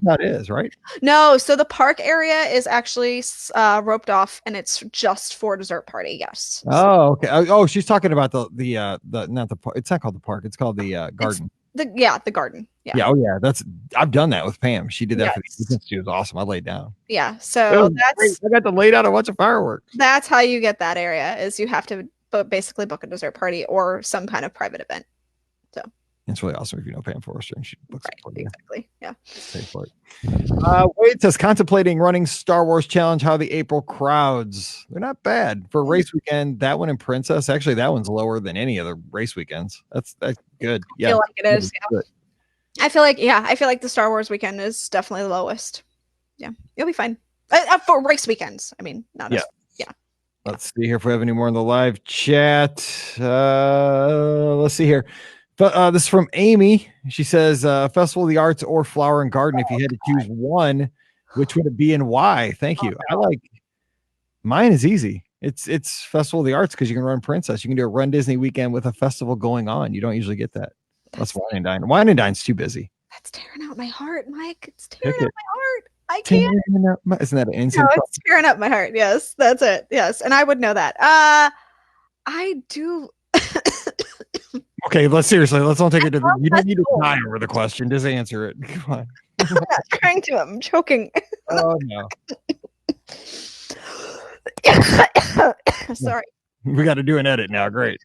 That is, right? No, so the park area is actually roped off, and it's just for dessert party, yes. Oh, okay. Oh, she's talking about the not the park. It's not called the park. It's called the garden. The garden. Yeah. Yeah. Oh, yeah. I've done that with Pam. She did that for the She was awesome. I laid down. Yeah. So I got to lay down and watch a fireworks. That's how you get that area. Is you have to basically book a dessert party or some kind of private event. So it's really awesome if you know Pam Forrester and she books it for you. Exactly. Yeah. Pay for it. Wade says contemplating running Star Wars Challenge. How the April crowds? They're not bad for race weekend. That one and Princess. Actually, that one's lower than any other race weekends. That's good. Yeah, I feel like it is. Yeah. I feel like the Star Wars weekend is definitely the lowest. Yeah, you'll be fine for race weekends. I mean, not as yeah. Let's see here if we have any more in the live chat. Let's see here. But this is from Amy. She says, Festival of the Arts or Flower and Garden. If you had to choose one, which would it be and why? Thank you. I like mine is easy. It's Festival of the Arts because you can run Princess. You can do a Run Disney weekend with a festival going on. You don't usually get that. That's Wine and Dine. Wine and Dine's too busy. That's tearing out my heart, Mike. It's tearing out my heart. I can't. Isn't that an insane? No, it's tearing up my heart. Yes, that's it. Yes, and I would know that. I do. Okay, let's don't take it to the. You don't need to die over the question. Just answer it. Come on. I'm not trying to. I'm choking. Oh no. Sorry. We got to do an edit now. Great.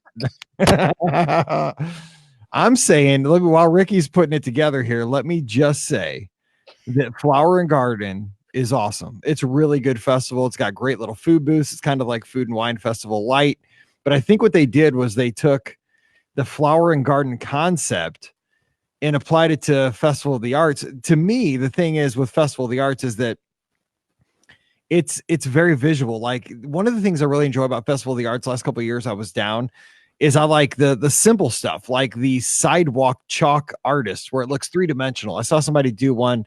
I'm saying, while Ricky's putting it together here, let me just say that Flower and Garden is awesome. It's a really good festival. It's got great little food booths. It's kind of like Food and Wine Festival light. But I think what they did was they took the Flower and Garden concept and applied it to Festival of the Arts. To me, the thing is with Festival of the Arts is that it's very visual. Like one of the things I really enjoy about Festival of the Arts last couple of years I was down is I like the simple stuff, like the sidewalk chalk artists where it looks three-dimensional. I saw somebody do one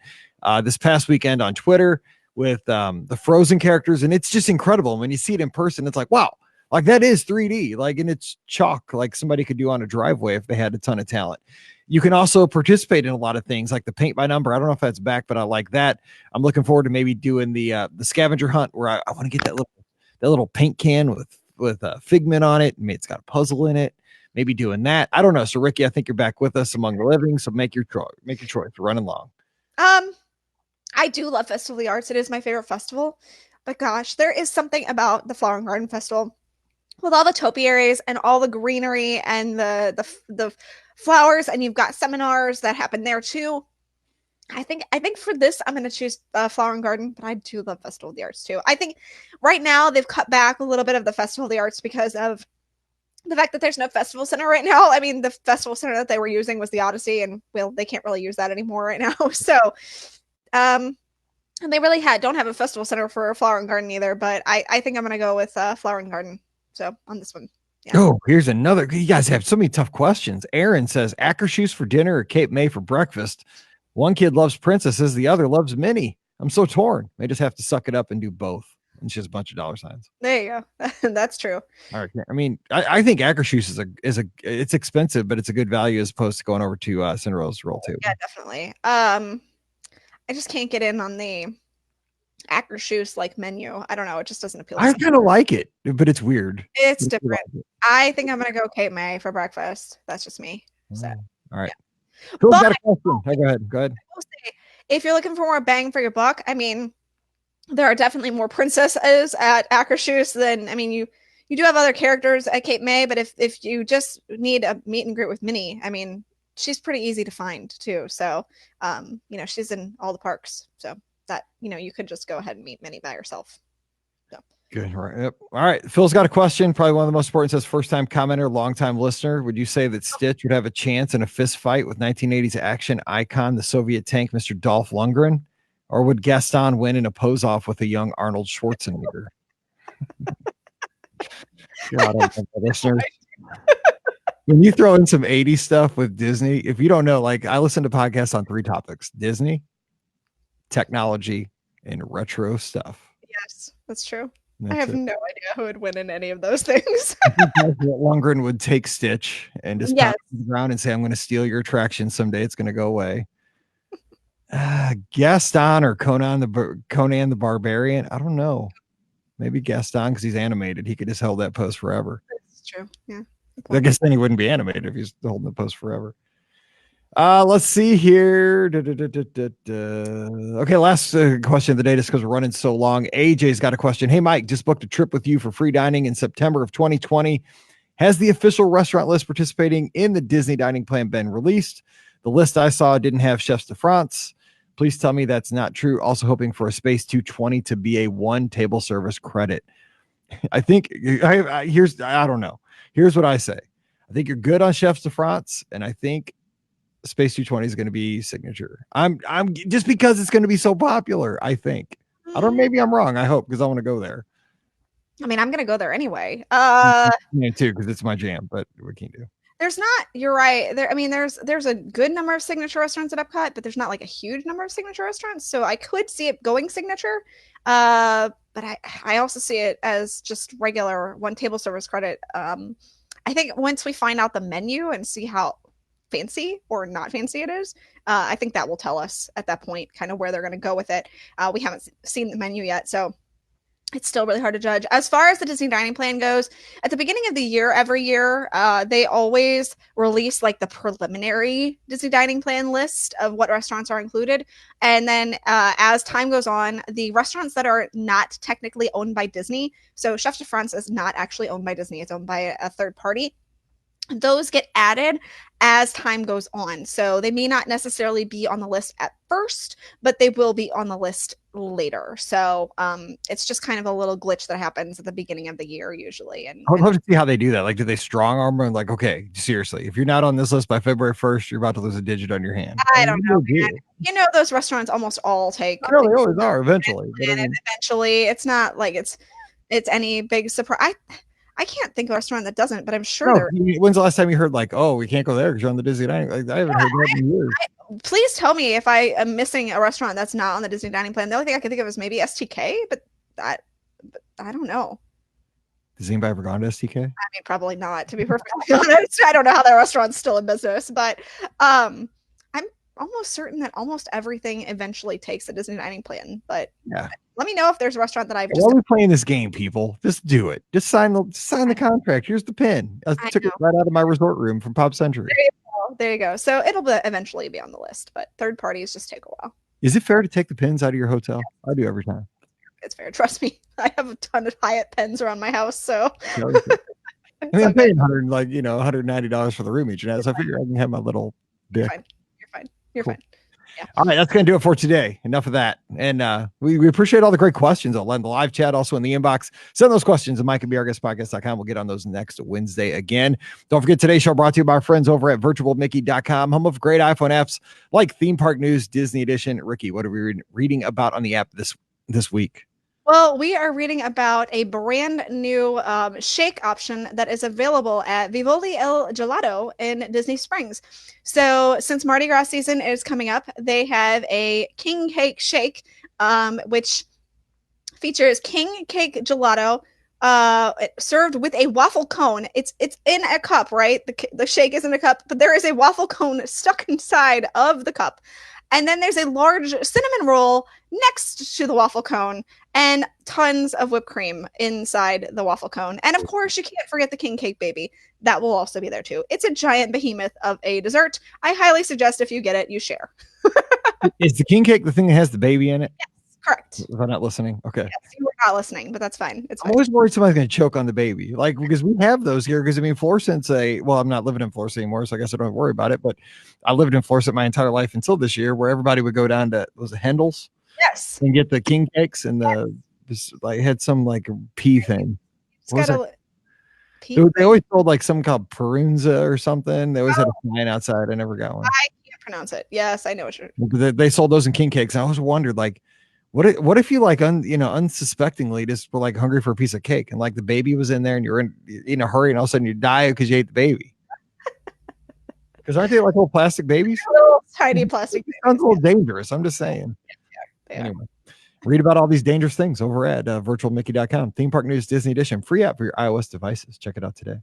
this past weekend on Twitter with the Frozen characters, and it's just incredible. And when you see it in person, it's like, wow, like that is 3D, like, and it's chalk, like somebody could do on a driveway if they had a ton of talent. You can also participate in a lot of things like the paint by number. I don't know if that's back, but I like that. I'm looking forward to maybe doing the scavenger hunt where I want to get that little paint can with a figment on it. Maybe it's got a puzzle in it. Maybe doing that. I don't know. So Ricky, I think you're back with us among the living. So make your choice. We're running long. I do love Festival of the Arts. It is my favorite festival. But gosh, there is something about the Flower and Garden Festival with all the topiaries and all the greenery and the flowers, and you've got seminars that happen there too. I think for this, I'm going to choose Flower and Garden, but I do love Festival of the Arts too. I think right now they've cut back a little bit of the Festival of the Arts because of the fact that there's no festival center right now. I mean, the festival center that they were using was the Odyssey, and well, they can't really use that anymore right now. So, and they really don't have a festival center for Flower and Garden either, but I think I'm going to go with Flower and Garden. So on this one. Yeah. Oh, here's another. You guys have so many tough questions. Aaron says Akershus for dinner or Cape May for breakfast. One kid loves princesses, the other loves Minnie. I'm so torn. They just have to suck it up and do both. And it's just a bunch of dollar signs. There you go. That's true. All right. I mean, I think Akershus it's expensive, but it's a good value as opposed to going over to Cinderella's roll too. Yeah, definitely. I just can't get in on the Akershus like menu. I don't know. It just doesn't appeal. I kind of like it, but it's weird. It's different. I think I'm gonna go Cape May for breakfast. That's just me. So, all right. Yeah. But, got a question. Hey, go ahead. If you're looking for more bang for your buck, I mean, there are definitely more princesses at Akershus than, I mean, you do have other characters at Cape May, but if you just need a meet and greet with Minnie, I mean, she's pretty easy to find too. So, she's in all the parks. So that, you could just go ahead and meet Minnie by yourself. So. Good. Right. Yep. All right. Phil's got a question. Probably one of the most important. Says first time commenter, long time listener. Would you say that Stitch would have a chance in a fist fight with 1980s action icon, the Soviet tank, Mr. Dolph Lundgren? Or would Gaston win in a pose off with a young Arnold Schwarzenegger? God, listeners. When you throw in some 80s stuff with Disney, if you don't know, like I listen to podcasts on 3 topics: Disney, technology, and retro stuff. Yes, that's true. I have no idea who would win in any of those things. Lundgren would take Stitch and just pop to the ground and say, I'm going to steal your attraction someday. It's going to go away. Gaston or Conan the Barbarian. I don't know. Maybe Gaston because he's animated. He could just hold that pose forever. That's true. Yeah. I guess then he wouldn't be animated if he's holding the pose forever. Let's see here. Okay, last question of the day, just because we're running so long. AJ's got a question. Hey, Mike, just booked a trip with you for free dining in September of 2020. Has the official restaurant list participating in the Disney dining plan been released? The list I saw didn't have chefs de France. Please tell me that's not true. Also hoping for a Space 220 to be a 1 table service credit. I think I don't know. Here's what I say. I think you're good on chefs de France, and I think Space 220 is going to be signature. I'm just because it's going to be so popular. I think. I don't. Maybe I'm wrong. I hope because I want to go there. I mean, I'm going to go there anyway. Me too, because it's my jam. But what can you do? There's not. You're right. There. I mean, there's a good number of signature restaurants at Epcot, but there's not like a huge number of signature restaurants. So I could see it going signature. But I also see it as just regular 1 table service credit. I think once we find out the menu and see how fancy or not fancy it is, I think that will tell us at that point kind of where they're going to go with it. We haven't seen the menu yet, so it's still really hard to judge. As far as the Disney dining plan goes, at the beginning of the year, every year, they always release like the preliminary Disney dining plan list of what restaurants are included. And then as time goes on, the restaurants that are not technically owned by Disney, so Chef de France is not actually owned by Disney, it's owned by a third party. Those get added as time goes on. So they may not necessarily be on the list at first, but they will be on the list later. So it's just kind of a little glitch that happens at the beginning of the year usually. And I'd love to see how they do that. Like, do they strong arm them? Like, okay, seriously, if you're not on this list by February 1st, you're about to lose a digit on your hand. I don't know. Those restaurants almost all take. I know they always are eventually. And eventually, it's not like it's any big surprise. I can't think of a restaurant that doesn't, but I'm sure when's the last time you heard like, oh, we can't go there because you're on the Disney dining? Like, I haven't heard that in years. Please tell me if I am missing a restaurant that's not on the Disney dining plan. The only thing I can think of is maybe STK, but I don't know. Has anybody ever gone to STK? I mean, probably not, to be perfectly honest. I don't know how that restaurant's still in business, but I'm almost certain that almost everything eventually takes a Disney dining plan. But yeah. Let me know if there's a restaurant that I've just. Why are we playing this game, people? Just do it. Just sign the contract. Here's the pin. I took it right out of my resort room from Pop Century. There you go. So it'll eventually be on the list, but third parties just take a while. Is it fair to take the pins out of your hotel? I do every time. It's fair. Trust me. I have a ton of Hyatt pins around my house, so. I mean, I'm paying $190 for the room each night, so I figure I can have my little dick. You're fine. Yeah. All right, that's going to do it for today. Enough of that. And we appreciate all the great questions. I'll end the live chat also in the inbox. Send those questions to MikeandBeOurGuestPodcast.com. We'll get on those next Wednesday again. Don't forget, today's show brought to you by our friends over at virtualmickey.com, home of great iPhone apps like Theme Park News, Disney Edition. Ricky, what are we reading about on the app this week? Well, we are reading about a brand new shake option that is available at Vivoli El Gelato in Disney Springs. So, since Mardi Gras season is coming up, they have a king cake shake, which features king cake gelato served with a waffle cone. It's in a cup, right? The shake is in a cup, but there is a waffle cone stuck inside of the cup. And then there's a large cinnamon roll next to the waffle cone and tons of whipped cream inside the waffle cone. And of course, you can't forget the king cake baby. That will also be there too. It's a giant behemoth of a dessert. I highly suggest if you get it, you share. Is the king cake the thing that has the baby in it? Yes, correct. If I'm not listening, okay. Yes, you were not listening, but that's fine. It's fine. I'm always worried somebody's going to choke on the baby, like because we have those here. Because I mean, Florissant's I'm not living in Florissant anymore, so I guess I don't have to worry about it. But I lived in Florissant my entire life until this year, where everybody would go down to Hendel's, yes, and get the king cakes and had some like pea thing. They always sold like some called Perunza or something. They always had a sign outside. I never got one. I can't pronounce it. Yes, I know what you're. They sold those in king cakes. And I always wondered, like, what if you like unsuspectingly just were like hungry for a piece of cake and like the baby was in there and you're in a hurry and all of a sudden you die because you ate the baby. Because aren't they like little plastic babies? Little tiny plastic babies. Sounds a little dangerous. I'm just saying. Yeah, anyway. Read about all these dangerous things over at virtualmickey.com. Theme Park News Disney Edition. Free app for your iOS devices. Check it out today.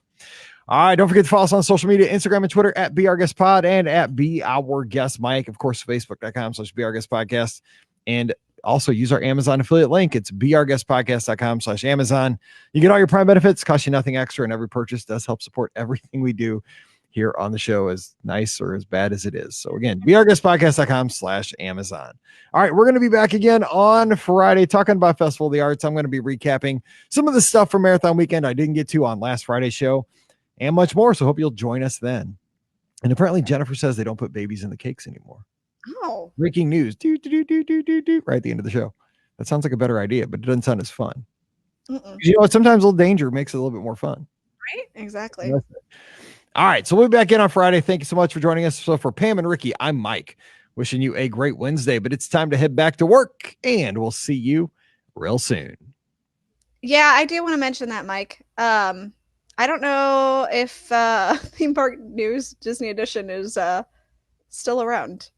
All right. Don't forget to follow us on social media, Instagram and Twitter at BeOurGuestPod and at BeOurGuestMike. Of course, Facebook.com/BeOurGuestPodcast. And also use our Amazon affiliate link. It's BeOurGuestPodcast.com/Amazon. You get all your Prime benefits, cost you nothing extra, and every purchase does help support everything we do here on the show, as nice or as bad as it is. So again, BeOurGuestPodcast.com/Amazon. All right, we're going to be back again on Friday talking about Festival of the Arts. I'm going to be recapping some of the stuff from Marathon Weekend I didn't get to on last Friday's show and much more. So hope you'll join us then. And apparently Jennifer says they don't put babies in the cakes anymore. Oh. Breaking news. Right at the end of the show. That sounds like a better idea, but it doesn't sound as fun. Sometimes a little danger makes it a little bit more fun. Right? Exactly. All right, so we'll be back in on Friday. Thank you so much for joining us. So for Pam and Rikki, I'm Mike, wishing you a great Wednesday, but it's time to head back to work, and we'll see you real soon. Yeah, I do want to mention that, Mike. I don't know if Theme Park News Disney Edition is still around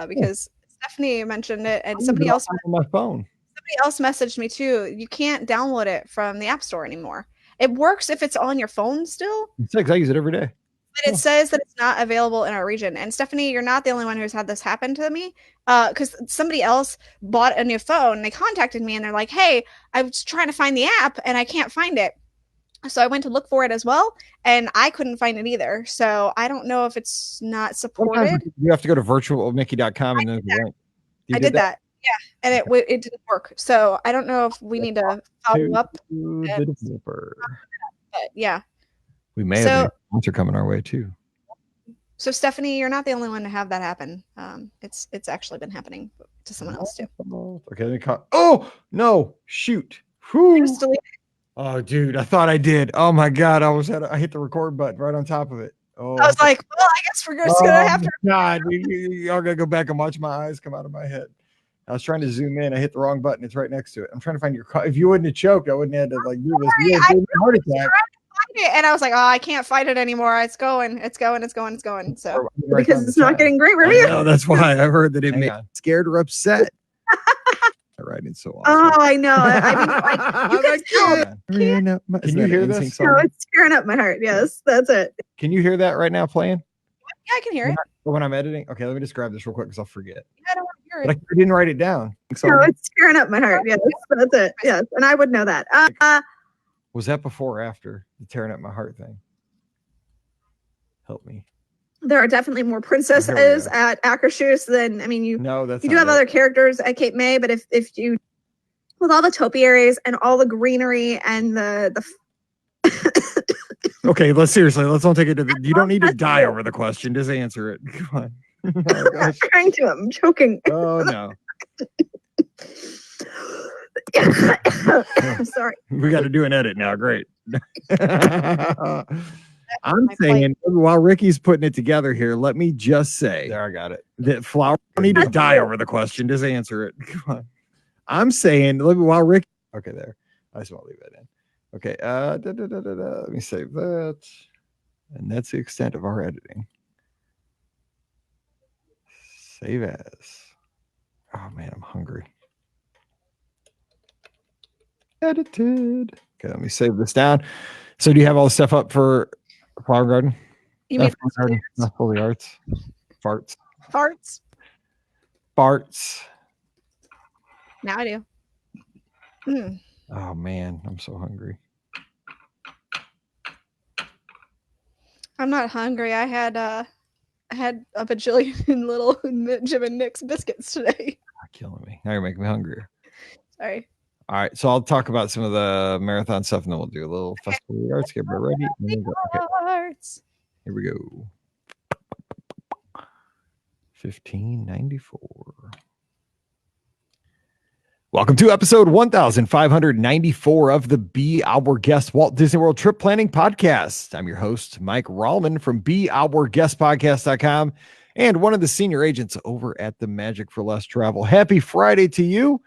because Stephanie mentioned it, and somebody else on my phone. Somebody else messaged me too. You can't download it from the App Store anymore. It works if it's on your phone still. I use it every day. But it says that it's not available in our region. And Stephanie, you're not the only one who's had this happen to me. Because somebody else bought a new phone. They contacted me and they're like, hey, I was trying to find the app and I can't find it. So I went to look for it as well. And I couldn't find it either. So I don't know if it's not supported. Sometimes you have to go to virtualmickey.com and then I did that. Yeah, and it didn't work. So I don't know if we need to follow up. But yeah, we may have a sponsor coming our way too. So Stephanie, you're not the only one to have that happen. It's actually been happening to someone else too. Okay, oh no! Shoot! Oh, dude, I thought I did. Oh my god, I hit the record button right on top of it. Oh, I was like, well, I guess we're just gonna have to. God, y'all gotta go back and watch my eyes come out of my head. I was trying to zoom in. I hit the wrong button. It's right next to it. I'm trying to find your car. If you wouldn't have choked, I wouldn't have had to like do this. You had a heart attack. And I was like, oh, I can't fight it anymore. It's going. So because it's not getting great reviews. No, that's why I heard that it made me scared or upset. Writing so awesome. Oh, I know. I mean, you can you hear this? No, it's tearing up my heart. Yes, that's it. Can you hear that right now playing? Yeah, I can hear it. When I'm editing? Okay, let me just grab this real quick because I'll forget. Yeah, I don't want to hear it. But I didn't write it down. No, it's tearing up my heart. Yes, that's it. Yes, and I would know that. Was that before or after the tearing up my heart thing? Help me. There are definitely more princesses at Akershus than, I mean, you do have other characters at Cape May, but if you, with all the topiaries and all the greenery and the okay, let's don't take it to you don't need to die over the question. Just answer it. Come on. I'm trying to. I'm choking. Oh no. Sorry. We got to do an edit now. Great. I'm saying while Rikki's putting it together here, let me just say there, I got it. That Flower don't need to die over the question. Just answer it. Come on. I'm saying while Rick Okay, there. I just won't leave that in. Okay. Let me save that. And that's the extent of our editing. Save as. Oh man, I'm hungry. Edited. Okay, let me save this down. So do you have all the stuff up for Flower Garden? You mean Garden, not Fully Arts. Farts. Farts? Farts. Now I do. Mm. Oh man, I'm so hungry. I'm not hungry. I had a bajillion little Jim and Nick's biscuits today. You're killing me. Now you're making me hungrier. Sorry. All right, so I'll talk about some of the marathon stuff, and then we'll do a little Festival of the Arts. Get ready. Arts. Here we go. 1594. Welcome to episode 1594 of the Be Our Guest Walt Disney World Trip Planning Podcast. I'm your host, Mike Rallman from BeOurGuestPodcast.com and one of the senior agents over at the Magic for Less Travel. Happy Friday to you.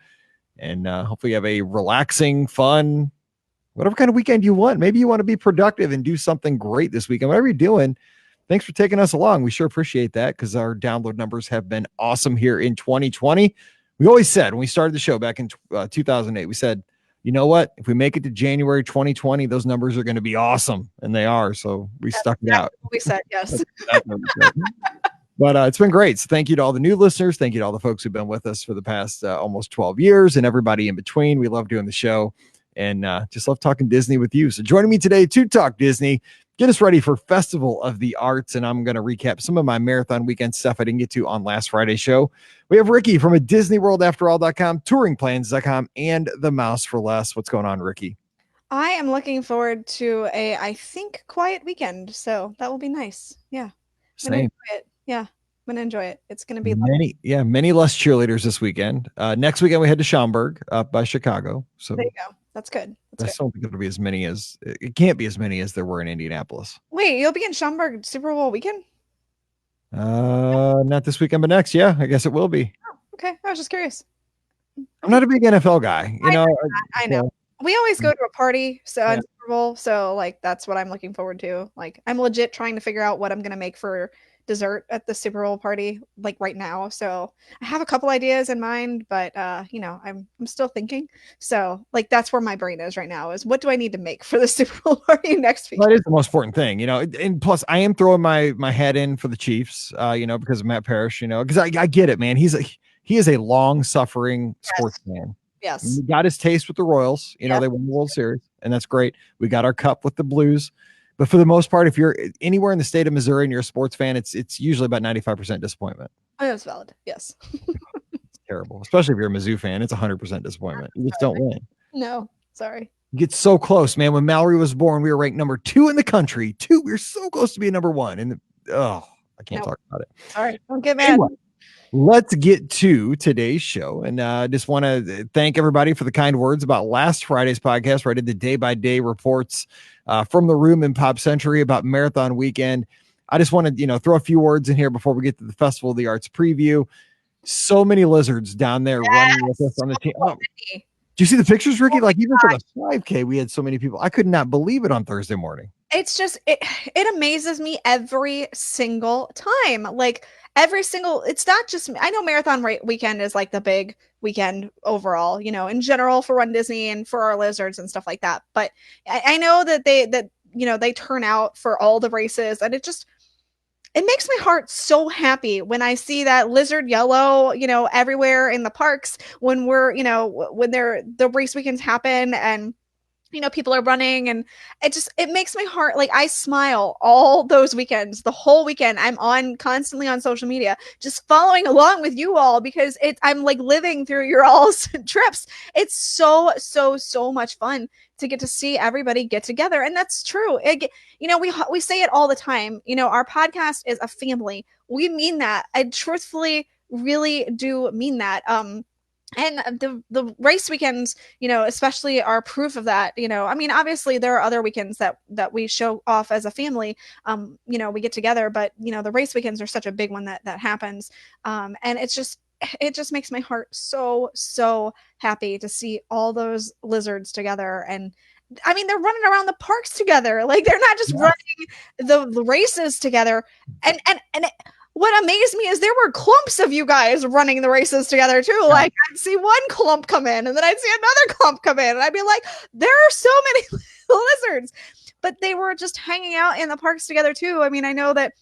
And hopefully you have a relaxing, fun, whatever kind of weekend you want. Maybe you want to be productive and do something great this weekend. Whatever you're doing, thanks for taking us along. We sure appreciate that because our download numbers have been awesome here in 2020. We always said when we started the show back in 2008, we said, you know what? If we make it to January 2020, those numbers are going to be awesome. And they are. So we stuck it out. We said yes. But it's been great. So thank you to all the new listeners. Thank you to all the folks who've been with us for the past almost 12 years and everybody in between. We love doing the show and just love talking Disney with you. So joining me today to talk Disney, get us ready for Festival of the Arts. And I'm going to recap some of my marathon weekend stuff I didn't get to on last Friday's show. We have Rikki from a DisneyWorldAfterAll.com, touringplans.com, and The Mouse for Less. What's going on, Rikki? I am looking forward to I think, quiet weekend. So that will be nice. Yeah. Same. Yeah, I'm gonna enjoy it. It's gonna be many less cheerleaders this weekend. Next weekend we head to Schaumburg up by Chicago. So there you go. That's good. I don't think it'll be as many as it can't be as many as there were in Indianapolis. Wait, you'll be in Schaumburg Super Bowl weekend? Not this weekend, but next. Yeah, I guess it will be. Oh, okay. I was just curious. I'm not a big NFL guy. I know. We always go to a party, Super Bowl. So like that's what I'm looking forward to. Like I'm legit trying to figure out what I'm gonna make for dessert at the Super Bowl party like right now. So I have a couple ideas in mind, but I'm still thinking. So like that's where my brain is right now is what do I need to make for the Super Bowl party next week? That is the most important thing, and plus I am throwing my hat in for the Chiefs, because of Matt Parrish, because I get it, man. He is a long suffering sportsman. Yes. He got his taste with the Royals, they won the World Series and that's great. We got our cup with the Blues. But for the most part, if you're anywhere in the state of Missouri and you're a sports fan, it's usually about 95% disappointment. Oh, that's valid. Yes. It's terrible. Especially if you're a Mizzou fan, it's 100% disappointment. You just don't win. No, sorry. You get so close, man. When Mallory was born, we were ranked number 2 in the country. We were so close to being number 1. And I can't talk about it. All right. Don't get mad. Anyway, let's get to today's show. And I just want to thank everybody for the kind words about last Friday's podcast where I did the day-by-day reports from the room in Pop Century about Marathon Weekend. I just want to, throw a few words in here before we get to the Festival of the Arts preview. So many lizards down there running with us on the team. Oh, do you see the pictures, Rikki? Like even for the 5K, we had so many people. I could not believe it on Thursday morning. It's just, it amazes me every single time. Like it's not just, I know Marathon Weekend is like the big weekend overall, in general for Run Disney and for our lizards and stuff like that. But I know that they turn out for all the races and it makes my heart so happy when I see that lizard yellow, everywhere in the parks when when the race weekends happen and people are running and it makes my heart like I smile all those weekends, the whole weekend. I'm constantly on social media, just following along with you all because I'm like living through your all's trips. It's so, so, so much fun to get to see everybody get together. And that's true. We say it all the time. Our podcast is a family. We mean that. I truthfully really do mean that. And the race weekends, especially are proof of that. Obviously there are other weekends that we show off as a family. We get together, but the race weekends are such a big one that happens. And it's just it just makes my heart so happy to see all those lizards together. And I mean, they're running around the parks together. Like, they're not just running the races together. And what amazed me is there were clumps of you guys running the races together too. Yeah. Like, I'd see one clump come in, and then I'd see another clump come in, and I'd be like, there are so many lizards. But they were just hanging out in the parks together too. I mean, I know that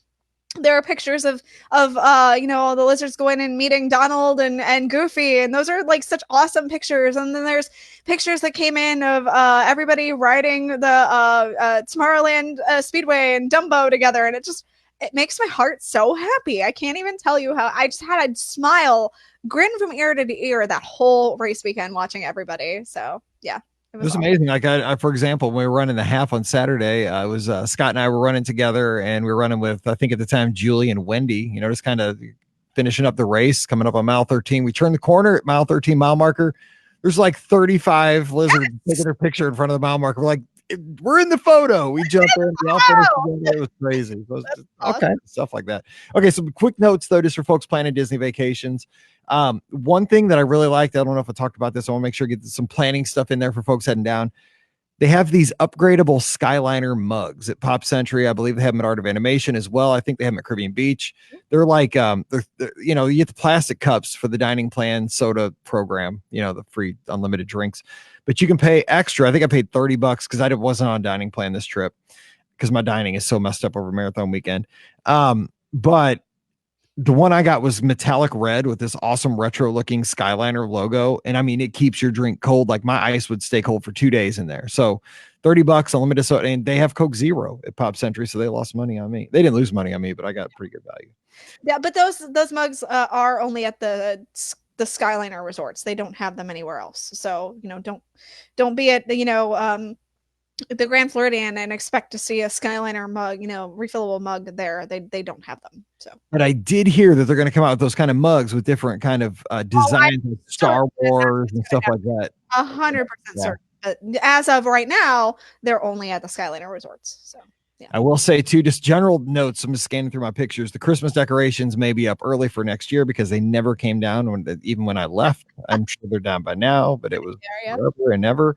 there are pictures of the lizards going and meeting Donald and Goofy, and those are like such awesome pictures. And then there's pictures that came in of everybody riding the Tomorrowland Speedway and Dumbo together, and it makes my heart so happy. I can't even tell you how I just had a smile, grin from ear to ear that whole race weekend watching everybody. So yeah. It was awesome. Amazing. Like I, for example, when we were running the half on Saturday, it was Scott and I were running together, and we were running with, I think at the time, Julie and Wendy, just kind of finishing up the race, coming up on mile 13. We turned the corner at mile 13 mile marker. There's like 35 lizards taking their picture in front of the mile marker. We're like, we're in the photo. We jumped in. We all finished together. It was crazy. It was all kinds of stuff like that. Okay, some quick notes though, just for folks planning Disney vacations. One thing that I really liked, I don't know if I talked about this, I want to make sure I get some planning stuff in there for folks heading down. They have these upgradable Skyliner mugs at Pop Century. I believe they have them at Art of Animation as well. I think they have them at Caribbean Beach. They're like, they're you get the plastic cups for the dining plan soda program, the free unlimited drinks, but you can pay extra. I think I paid $30 because I wasn't on dining plan this trip because my dining is so messed up over marathon weekend. But the one I got was metallic red with this awesome retro looking Skyliner logo. And I mean, it keeps your drink cold. Like my ice would stay cold for 2 days in there. So $30 unlimited soda, and they have Coke Zero at Pop Century. So they lost money on me. They didn't lose money on me, but I got pretty good value. Yeah. But those mugs are only at the Skyliner resorts. They don't have them anywhere else. So, don't be at the Grand Floridian and expect to see a Skyliner mug, refillable mug there. They don't have them. So, but I did hear that they're going to come out with those kind of mugs with different kind of designs of Star Wars and stuff like that. 100% certain. But as of right now, they're only at the Skyliner resorts. So. Yeah. I will say too, just general notes. I'm just scanning through my pictures. The Christmas decorations may be up early for next year because they never came down even when I left. I'm sure they're down by now, but it was forever and never.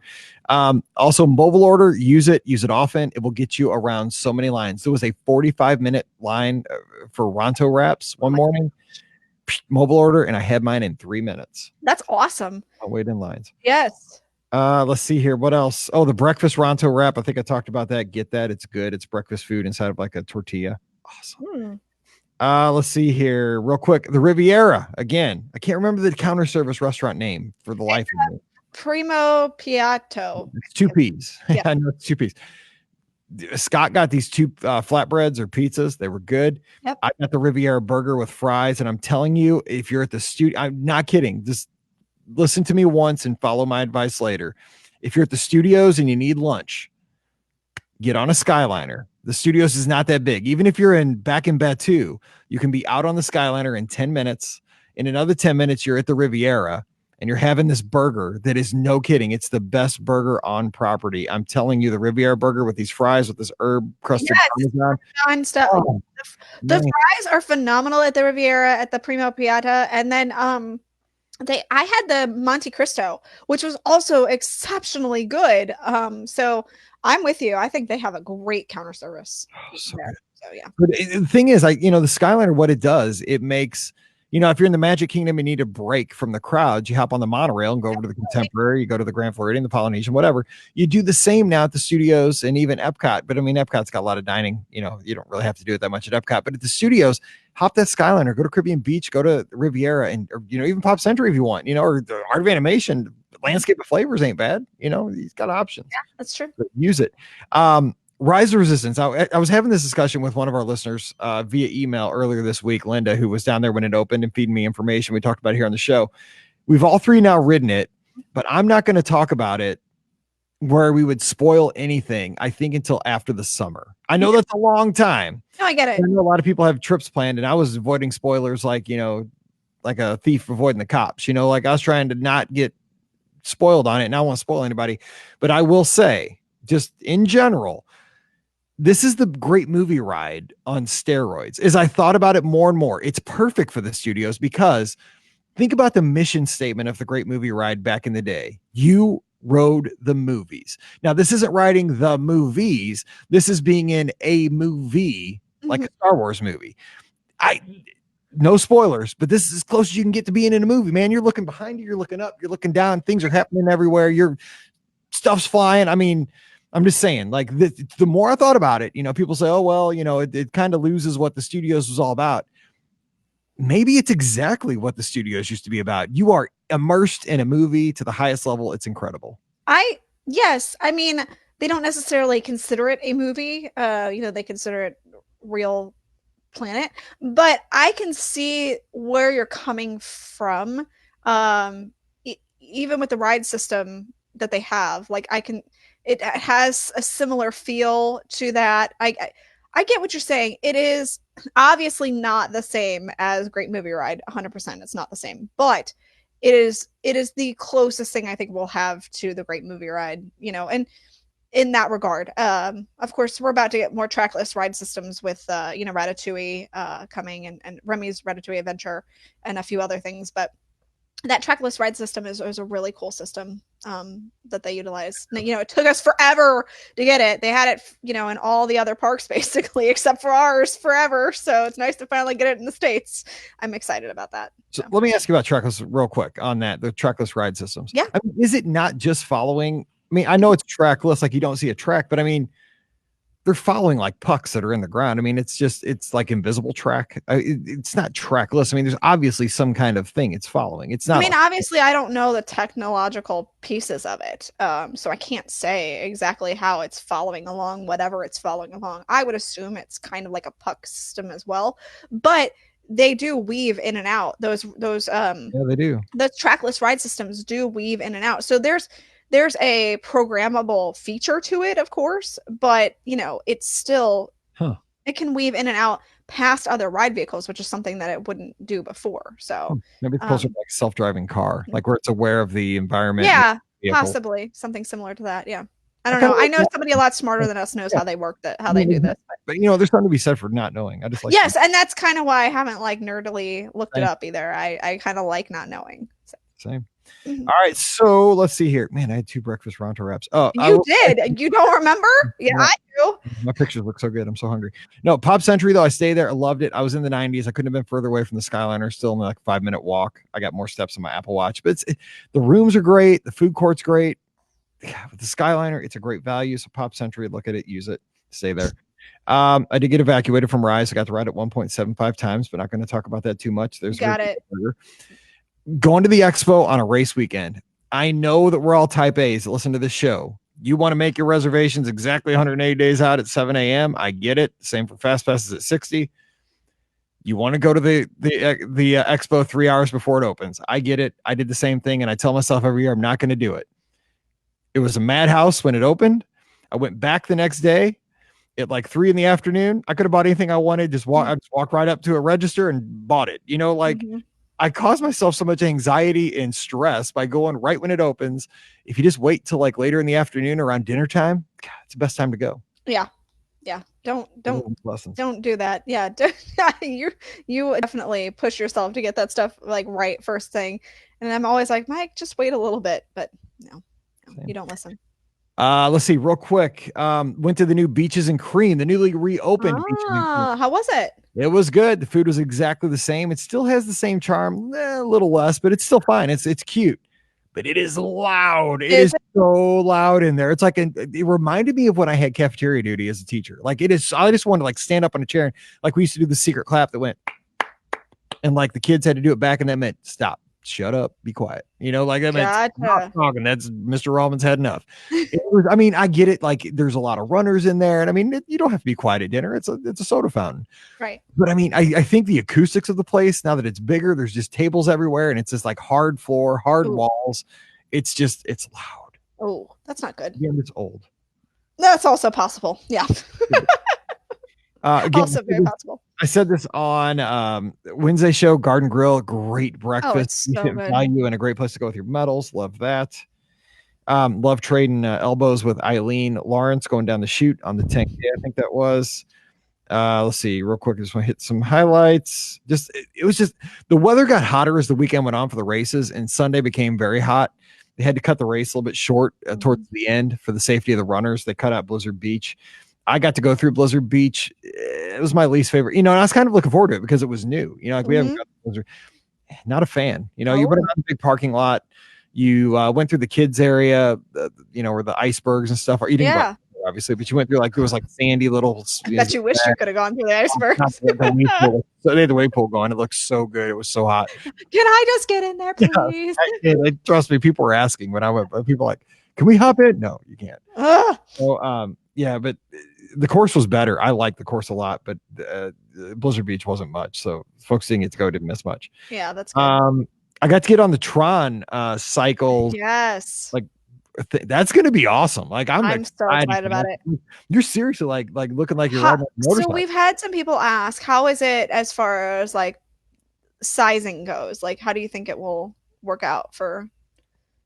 Also, mobile order, use it often. It will get you around so many lines. There was a 45-minute line for Ronto wraps one morning. Mobile order, and I had mine in 3 minutes. That's awesome. I'll wait in lines. Yes. Let's see here. What else? Oh, the breakfast Ronto wrap. I think I talked about that. Get that. It's good. It's breakfast food inside of like a tortilla. Awesome. Let's see here real quick. The Riviera again. I can't remember the counter service restaurant name for the life of me. Primo Piatto. It's 2 P's. Yeah. I know it's 2 P's. Scott got these 2 flatbreads or pizzas. They were good. Yep. I got the Riviera burger with fries. And I'm telling you, if you're at the studio, I'm not kidding. Just listen to me once and follow my advice later. If you're at the studios and you need lunch, get on a Skyliner. The studios is not that big. Even if you're back in Batu, you can be out on the Skyliner in 10 minutes. In another 10 minutes, you're at the Riviera and you're having this burger that is no kidding. It's the best burger on property. I'm telling you, the Riviera burger with these fries with this herb crusted Parmesan stuff. Oh, the fries are phenomenal at the Riviera at the Primo Piatta. And then I had the Monte Cristo, which was also exceptionally good. So I'm with you. I think they have a great counter service. Oh, so yeah. But the thing is, the Skyliner, what it does, it makes, if you're in the Magic Kingdom and need a break from the crowds, you hop on the monorail and go over to the Contemporary, you go to the Grand Floridian, the Polynesian, whatever. You do the same now at the studios and even Epcot. But I mean, Epcot's got a lot of dining. You don't really have to do it that much at Epcot. But at the studios, hop that Skyliner, go to Caribbean Beach, go to Riviera, and even Pop Century if you want. Or the Art of Animation, Landscape of Flavors ain't bad. He's got options. Yeah, that's true. But use it. Rise of Resistance. I was having this discussion with one of our listeners via email earlier this week, Linda, who was down there when it opened and feeding me information. We talked about it here on the show. We've all three now ridden it, but I'm not going to talk about it where we would spoil anything, I think, until after the summer. I know that's a long time. No, I get it. I know a lot of people have trips planned, and I was avoiding spoilers like a thief avoiding the cops. Like I was trying to not get spoiled on it, and I don't want to spoil anybody. But I will say, just in general, this is the great movie ride on steroids. As I thought about it more and more, it's perfect for the studios because Think about the mission statement of the Great Movie Ride back in the day. You rode the movies. Now, this isn't riding the movies. This is being in a movie, like a Star Wars movie. No spoilers, but this is as close as you can get to being in a movie, man. You're looking behind you, you're looking up, you're looking down, things are happening everywhere. Your stuff's flying. I mean, I'm just saying, like, the more I thought about it, people say, oh, well, it kind of loses what the studios was all about. Maybe it's exactly what the studios used to be about. You are immersed in a movie to the highest level. It's incredible. Yes. I mean, they don't necessarily consider it a movie. They consider it real planet, but I can see where you're coming from. Even with the ride system that they have, like it has a similar feel to that. I get what you're saying. It is obviously not the same as Great Movie Ride. 100%. It's not the same, but it is the closest thing I think we'll have to the Great Movie Ride, and in that regard. Of course, we're about to get more trackless ride systems with, Ratatouille coming and Remy's Ratatouille Adventure and a few other things, but that trackless ride system is a really cool system that they utilize. It took us forever to get it. They had it, in all the other parks basically, except for ours forever. So it's nice to finally get it in the States. I'm excited about that. So let me ask you about trackless real quick on that, the trackless ride systems. Yeah. I mean, is it not just following? I mean, I know it's trackless, like you don't see a track, but I mean, they're following like pucks that are in the ground. I mean, it's like invisible track. It's not trackless. I mean, there's obviously some kind of thing it's following. It's not. I mean, obviously, I don't know the technological pieces of it, so I can't say exactly how it's following along, whatever it's following along. I would assume it's kind of like a puck system as well, but they do weave in and out. Those yeah, they do. The trackless ride systems do weave in and out. So there's a programmable feature to it, of course, but it's still, it can weave in and out past other ride vehicles, which is something that it wouldn't do before. So maybe it's closer to like self-driving car, like where it's aware of the environment. Yeah, possibly something similar to that. Yeah. I don't know. I know somebody a lot smarter than us knows how they work that, how they do this. But there's something to be said for not knowing. I just like and that's kind of why I haven't like nerdily looked it up either. I kind of like not knowing. So. Same. All right, so let's see here. Man, I had 2 breakfast Ronto wraps. Oh, you did? You don't remember? Yeah, I do. My pictures look so good. I'm so hungry. No, Pop Century though. I stayed there. I loved it. I was in the 90s. I couldn't have been further away from the Skyliner. Still in like 5-minute walk. I got more steps on my Apple Watch, but the rooms are great. The food court's great. Yeah, with the Skyliner, it's a great value. So Pop Century, look at it, use it, stay there. I did get evacuated from Rise. I got to ride it 1.75 times, but not going to talk about that too much. There's got it. Going to the expo on a race weekend. I know that we're all type A's that listen to this show. You want to make your reservations exactly 180 days out at 7 a.m. I get it. Same for fast passes at 60. You want to go to the expo 3 hours before it opens. I get it. I did the same thing, and I tell myself every year I'm not going to do it. It was a madhouse when it opened. I went back the next day at like 3 p.m. I could have bought anything I wanted. I just walked right up to a register and bought it. I caused myself so much anxiety and stress by going right when it opens. If you just wait till like later in the afternoon around dinner time, God, it's the best time to go. Yeah. Don't do that. Yeah. You definitely push yourself to get that stuff like right first thing. And I'm always like, Mike, just wait a little bit, but no, you don't listen. Let's see real quick. Went to the new Beaches and Cream, the newly reopened Beaches and Cream. How was it? It was good. The food was exactly the same. It still has the same charm, a little less, but it's still fine. It's cute, but it is loud. It is so loud in there. It's like it reminded me of when I had cafeteria duty as a teacher. Like it is. I just wanted to like stand up on a chair, and like we used to do the secret clap that went, and like the kids had to do it back, and that meant stop. Shut up, be quiet. Like that meant not talking. That's Mr. Rollins had enough. I get it. Like there's a lot of runners in there, and you don't have to be quiet at dinner. It's a soda fountain, right? But I think the acoustics of the place now that it's bigger, there's just tables everywhere, and it's just like hard floor, hard walls. It's loud. Oh, that's not good. Yeah, it's old. That's also possible. Yeah. Again, also very possible. I said this on Wednesday show, Garden Grill, great breakfast, so good. value, and a great place to go with your medals. Love that. Love trading elbows with Eileen Lawrence going down the chute on the 10K. I think that was. Let's see, real quick. I just want to hit some highlights. It was just the weather got hotter as the weekend went on for the races, and Sunday became very hot. They had to cut the race a little bit short towards the end for the safety of the runners. They cut out Blizzard Beach. I got to go through Blizzard Beach. It was my least favorite, and I was kind of looking forward to it because it was new. Like we haven't got Blizzard. Not a fan. You went around the big parking lot. You went through the kids area, where the icebergs and stuff are. You didn't go, obviously, but you went through there was like sandy little. I bet you wish you could have gone through the icebergs. So they had the wave pool going. It looked so good. It was so hot. Can I just get in there, please? Trust me, people were asking when I went. People were like, can we hop in? No, you can't. So but the course was better. I liked the course a lot, but Blizzard Beach wasn't much. So folks didn't get to go, didn't miss much. Yeah, that's good. I got to get on the Tron cycles. Yes. That's going to be awesome. I'm so excited about it. You're seriously like looking like you're riding a motorcycle. So we've had some people ask, how is it as far as sizing goes? How do you think it will work out for?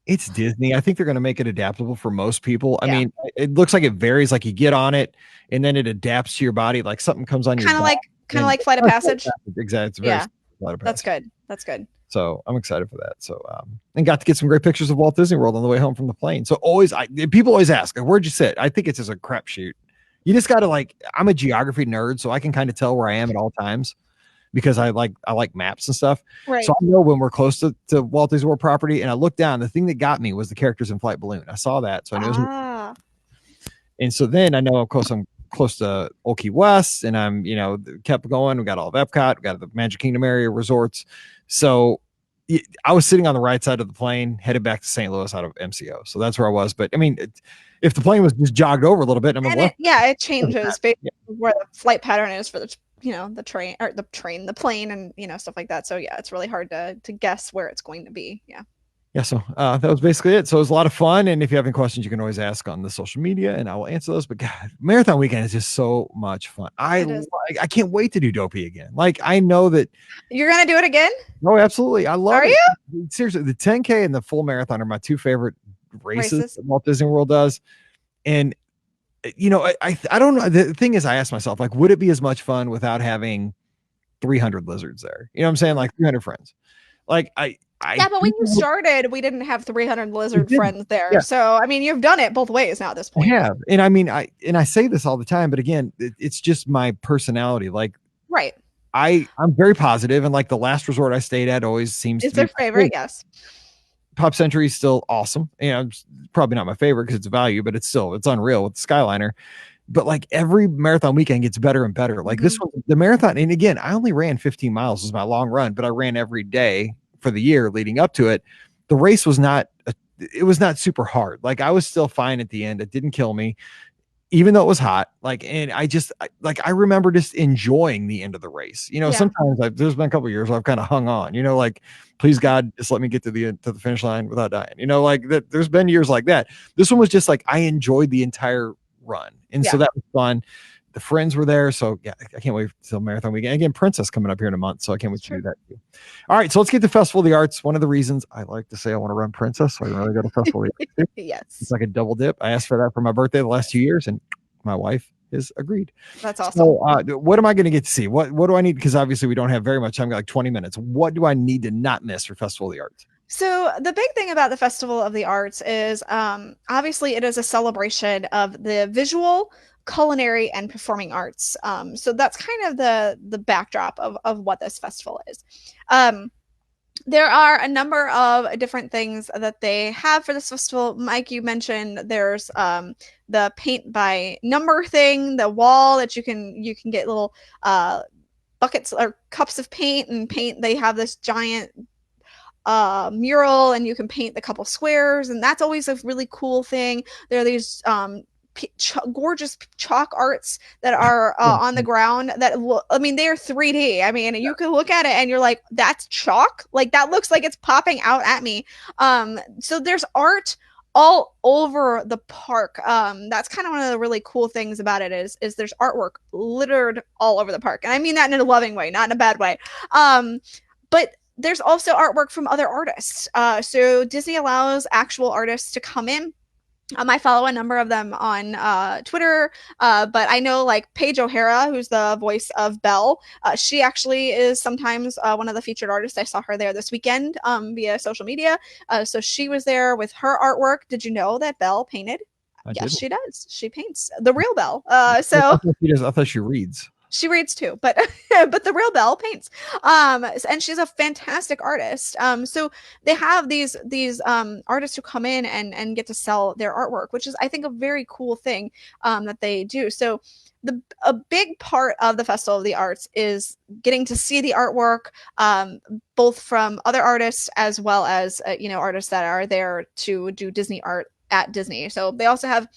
It's Disney. I think they're going to make it adaptable for most people. I mean, it looks like it varies. You get on it and then it adapts to your body. Something comes on your back. Kind of like Flight of Passage. Exactly. It's very Flight of Passage. That's good. So I'm excited for that. So, and got to get some great pictures of Walt Disney World on the way home from the plane. So people always ask, where'd you sit? I think it's just a crapshoot. You just got to I'm a geography nerd, so I can kind of tell where I am at all times because I like maps and stuff. Right. So I know when we're close to Walt Disney World property, and I looked down, the thing that got me was the characters in Flight Balloon. I saw that. So I knew and so then I know, of course, I'm close to Old Key West, and I'm, kept going. We got all of Epcot, we got the Magic Kingdom area resorts. So I was sitting on the right side of the plane, headed back to St. Louis out of MCO. So that's where I was. But I mean, if the plane was just jogged over a little bit, it changes based on where the flight pattern is for the the plane and stuff like that. So yeah, it's really hard to guess where it's going to be. Yeah, so that was basically it. So it was a lot of fun. And if you have any questions, you can always ask on the social media and I will answer those. But God, Marathon Weekend is just so much fun. I can't wait to do Dopey again. I know that you're going to do it again. No, absolutely. I love it. Are you? Seriously, the 10K and the full marathon are my two favorite races that Walt Disney World does. And, I don't know. The thing is, I asked myself, would it be as much fun without having 300 lizards there? You know what I'm saying? 300 friends. But when you started, we didn't have 300 lizard friends there. Yeah. So, I mean, you've done it both ways now at this point. I have. And I mean, I say this all the time, but again, it's just my personality. Right. I'm very positive, and the last resort I stayed at always seems it's their favorite. Yes. Pop Century is still awesome. It's probably not my favorite because it's value, but it's unreal with the Skyliner. But every marathon weekend gets better and better. This one, the marathon, and again, I only ran 15 miles was my long run, but I ran every day for the year leading up to it. The race was not super hard. I was still fine at the end. It didn't kill me, even though it was hot. And I remember just enjoying the end of the race. Sometimes there's been a couple of years where I've kind of hung on, please God, just let me get to the finish line without dying. There's been years like that. This one was just I enjoyed the entire run. And so that was fun. The friends were there. So yeah, I can't wait till Marathon Weekend. Again, Princess coming up here in a month. So I can't wait to do that too. All right. So let's get to Festival of the Arts. One of the reasons I like to say I want to run Princess. So I really go to Festival of the Arts. Yes. It's like a double dip. I asked for that for my birthday the last 2 years and my wife has agreed. That's awesome. So what am I going to get to see? What do I need? Because obviously we don't have very much time. We got 20 minutes. What do I need to not miss for Festival of the Arts? So the big thing about the Festival of the Arts is obviously it is a celebration of the visual, culinary, and performing arts. So that's kind of the backdrop of what this festival is. There are a number of different things that they have for this festival. Mike, you mentioned there's the paint by number thing, the wall that you can get little buckets or cups of paint and paint. They have this giant mural and you can paint the couple squares, and that's always a really cool thing. There are these gorgeous chalk arts that are on the ground that they are 3D. I mean, you can look at it and you're like, that's chalk? That looks like it's popping out at me. So there's art all over the park. That's kind of one of the really cool things about it is there's artwork littered all over the park. And I mean that in a loving way, not in a bad way. But there's also artwork from other artists. So Disney allows actual artists to come in I follow a number of them on Twitter, but I know like Paige O'Hara, who's the voice of Belle. She actually is sometimes one of the featured artists. I saw her there this weekend via social media. So she was there with her artwork. Did you know that Belle painted? Yes, she does. She paints the real Belle. I thought she reads. She reads too, but but the real Belle paints. And she's a fantastic artist. So they have these artists who come in and get to sell their artwork, which is I think a very cool thing that they do. So a big part of the Festival of the Arts is getting to see the artwork, both from other artists as well as artists that are there to do Disney art at Disney. So they also have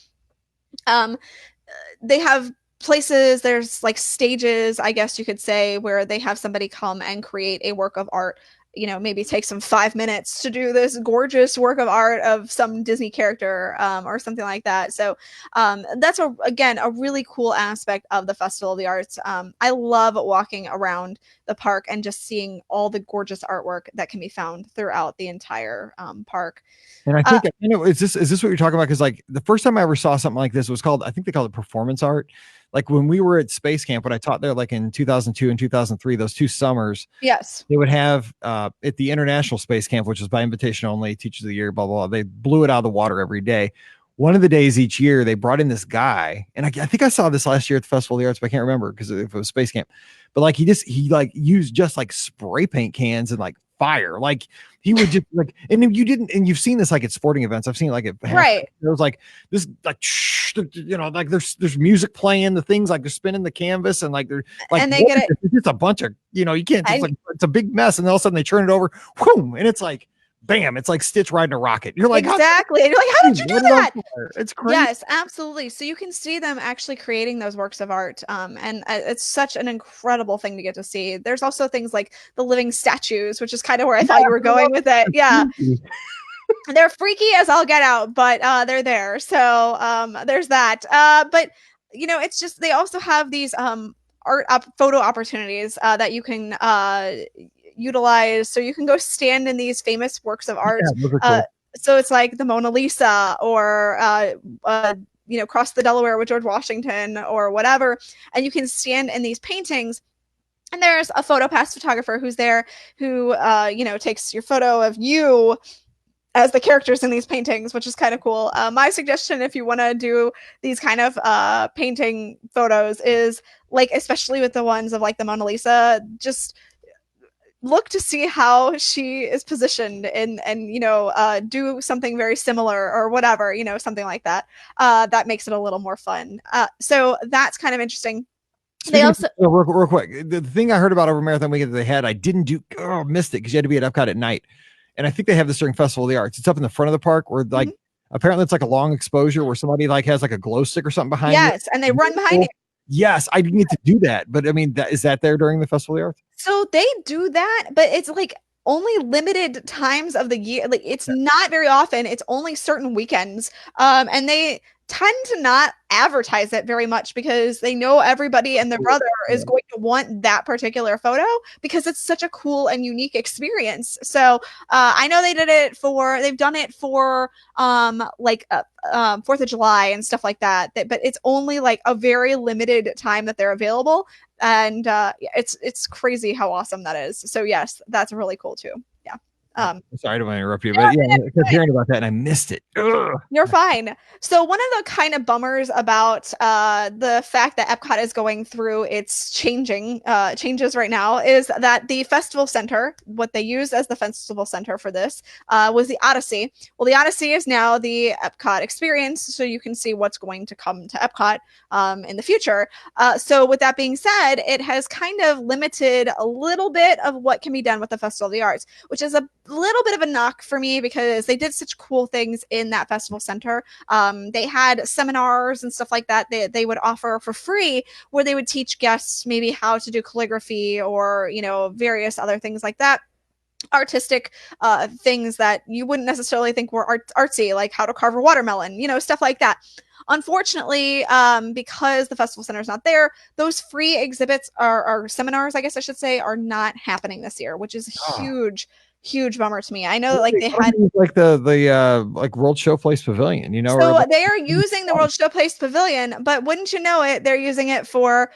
they have places, there's like stages, I guess you could say, where they have somebody come and create a work of art. Maybe take some 5 minutes to do this gorgeous work of art of some Disney character or something like that. So that's again a really cool aspect of the Festival of the Arts. I love walking around the park and just seeing all the gorgeous artwork that can be found throughout the entire park. And I think is this what you're talking about? Because like the first time I ever saw something like this was called, I think they called it performance art. Like when we were at Space Camp, when I taught there, like in 2002 and 2003, those 2 summers. Yes. They would have at the International Space Camp, which is by invitation only, Teachers of the Year, blah, blah, blah. They blew it out of the water every day. One of the days each year, they brought in this guy. And I think I saw this last year at the Festival of the Arts, but I can't remember because if it was Space Camp. But like he used just like spray paint cans and like fire. Like he would just like, and then you've seen this like at sporting events. I've seen like it. Right. There was like this, like, like there's music playing, the things like they're spinning the canvas and like they're like, and they get it. It's just a bunch of, you can't just like, it's a big mess. And all of a sudden they turn it over, whoom, and it's like, bam, it's like Stitch riding a rocket. You're like, exactly. And you're like, how did you do that? It's crazy. Yes, absolutely. So you can see them actually creating those works of art. And it's such an incredible thing to get to see. There's also things like the living statues, which is kind of where I thought you were going with it. Yeah. They're freaky as all get out, but they're there. So there's that. But it's just, they also have these photo opportunities that you can utilize, so you can go stand in these famous works of art. Cool. So it's like the Mona Lisa or Cross the Delaware with George Washington or whatever, and you can stand in these paintings. And there's a PhotoPass photographer who's there who takes your photo of you as the characters in these paintings, which is kind of cool. My suggestion, if you want to do these kind of painting photos, is like, especially with the ones of like the Mona Lisa, just look to see how she is positioned and do something very similar or whatever, something like that. That makes it a little more fun. So that's kind of interesting. They also real quick, the thing I heard about over Marathon Weekend that they had, I didn't do, missed it because you had to be at Epcot at night. And I think they have this during Festival of the Arts. It's up in the front of the park where like apparently it's like a long exposure where somebody like has like a glow stick or something behind you. Yes, and they run behind you. Yes, I didn't get to do that, but I mean, is that there during the Festival of the Arts? So they do that, but it's like only limited times of the year. Like it's not very often. It's only certain weekends. And they tend to not advertise it very much because they know everybody and their brother is going to want that particular photo because it's such a cool and unique experience. So I know they've done it for 4th of July and stuff like that, but it's only like a very limited time that they're available. And it's crazy how awesome that is. So yes, that's really cool too. Yeah. Sorry to interrupt you, but yeah, I kept hearing about that and I missed it. Ugh. You're fine. So one of the kind of bummers about the fact that Epcot is going through its changes right now is that the festival center, what they used as the festival center for this, was the Odyssey. Well, the Odyssey is now the Epcot experience, so you can see what's going to come to Epcot in the future. So with that being said, it has kind of limited a little bit of what can be done with the Festival of the Arts, which is a little bit of a knock for me because they did such cool things in that festival center. They had seminars and stuff like that they would offer for free where they would teach guests maybe how to do calligraphy or various other things like that, artistic things that you wouldn't necessarily think were artsy, like how to carve a watermelon, stuff like that. Unfortunately, because the festival center is not there, those free exhibits or seminars, I guess I should say, are not happening this year, which is huge bummer to me. I know that like they had like the like World Showplace Pavilion, you know. So they are using the World Showplace Pavilion, but wouldn't you know it, they're using it for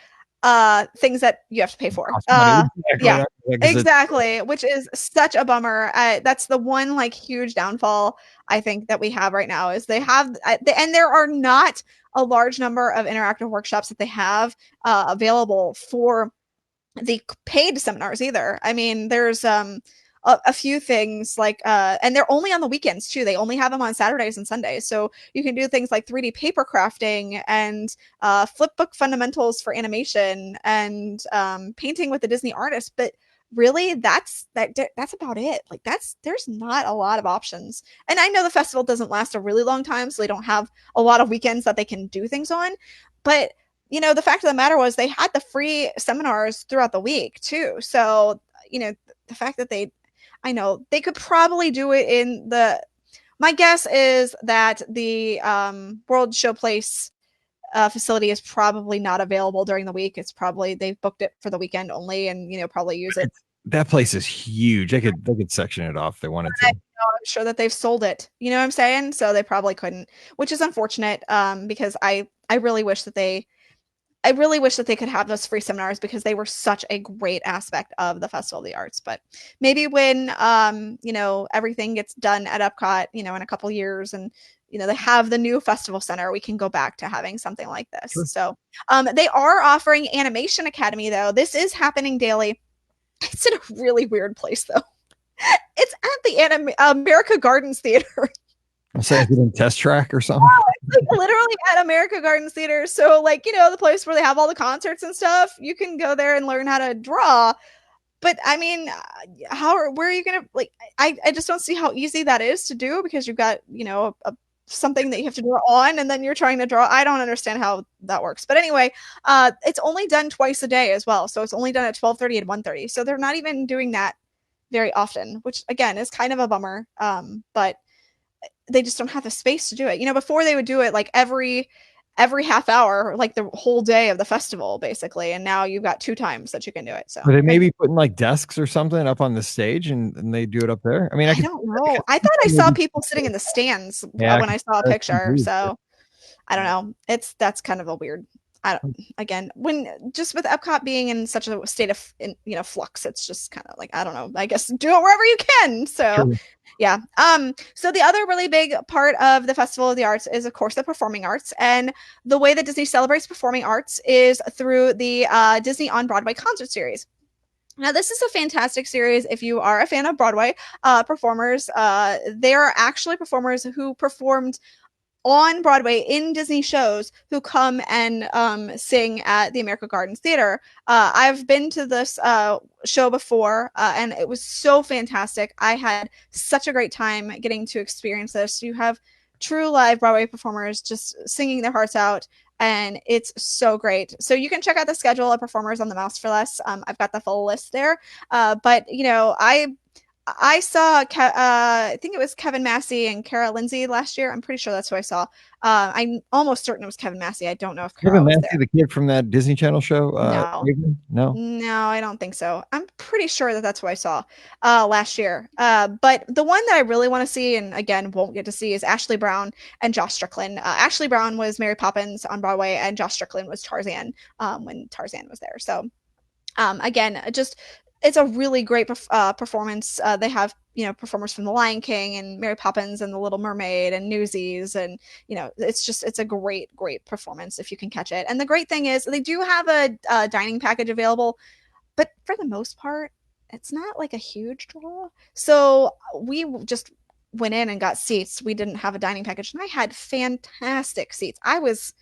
things that you have to pay for. Yeah, exactly, which is such a bummer. That's the one like huge downfall I think that we have right now is they have and there are not a large number of interactive workshops that they have available for the paid seminars either. I mean, there's a few things like and they're only on the weekends too. They only have them on Saturdays and Sundays. So you can do things like 3D paper crafting and flip book fundamentals for animation and painting with the Disney artist. But really that's about it. Like there's not a lot of options. And I know the festival doesn't last a really long time, so they don't have a lot of weekends that they can do things on. But you know, the fact of the matter was they had the free seminars throughout the week too. So, you know, the fact that I know they could probably do it in my guess is that the World Showplace facility is probably not available during the week. It's probably they've booked it for the weekend only and, you know, probably use it. That place is huge. They could section it off if they wanted to. I'm sure that they've sold it. You know what I'm saying? So they probably couldn't, which is unfortunate because I really wish that they could have those free seminars because they were such a great aspect of the Festival of the Arts. But maybe when, you know, everything gets done at Epcot, you know, in a couple years and, you know, they have the new festival center, we can go back to having something like this. Sure. So they are offering Animation Academy, though. This is happening daily. It's in a really weird place, though. It's at the America Gardens Theater. I'm saying it's in Test Track or something. Like literally at America Gardens Theater. So like, you know, the place where they have all the concerts and stuff, you can go there and learn how to draw. But I mean, where are you going to like, I just don't see how easy that is to do because you've got, you know, something that you have to draw on and then you're trying to draw. I don't understand how that works. But anyway, it's only done twice a day as well. So it's only done at 12:30 and 1:30. So they're not even doing that very often, which again is kind of a bummer. But they just don't have the space to do it. You know, before they would do it like every half hour, like the whole day of the festival, basically. And now you've got 2 times that you can do it. So they may be putting like desks or something up on the stage and they do it up there. I mean, I don't know. I thought I saw people sitting in the stands when I saw a picture. So I don't know. That's kind of a weird. When just with Epcot being in such a state of flux, it's just kind of like, I don't know, I guess do it wherever you can. So sure. Yeah. So the other really big part of the Festival of the Arts is, of course, the performing arts. And the way that Disney celebrates performing arts is through the Disney on Broadway concert series. Now, this is a fantastic series if you are a fan of Broadway performers. They are actually performers who performed on Broadway in Disney shows who come and sing at the America Gardens Theater. I've been to this show before and it was so fantastic. I had such a great time getting to experience this. You have true live Broadway performers just singing their hearts out and it's so great. So you can check out the schedule of performers on the Mouse for Less. I've got the full list there. But, you know, I saw, I think it was Kevin Massey and Cara Lindsay last year. I'm pretty sure that's who I saw. I'm almost certain it was Kevin Massey. I don't know if Kevin Massey, the kid from that Disney Channel show. No, I don't think so. I'm pretty sure that that's who I saw last year. But the one that I really want to see, and again won't get to see, is Ashley Brown and Josh Strickland. Ashley Brown was Mary Poppins on Broadway, and Josh Strickland was Tarzan when Tarzan was there. So again, it's a really great performance. They have, you know, performers from The Lion King and Mary Poppins and The Little Mermaid and Newsies. And, you know, it's a great, great performance if you can catch it. And the great thing is they do have a dining package available, but for the most part, it's not like a huge draw. So we just went in and got seats. We didn't have a dining package and I had fantastic seats. I was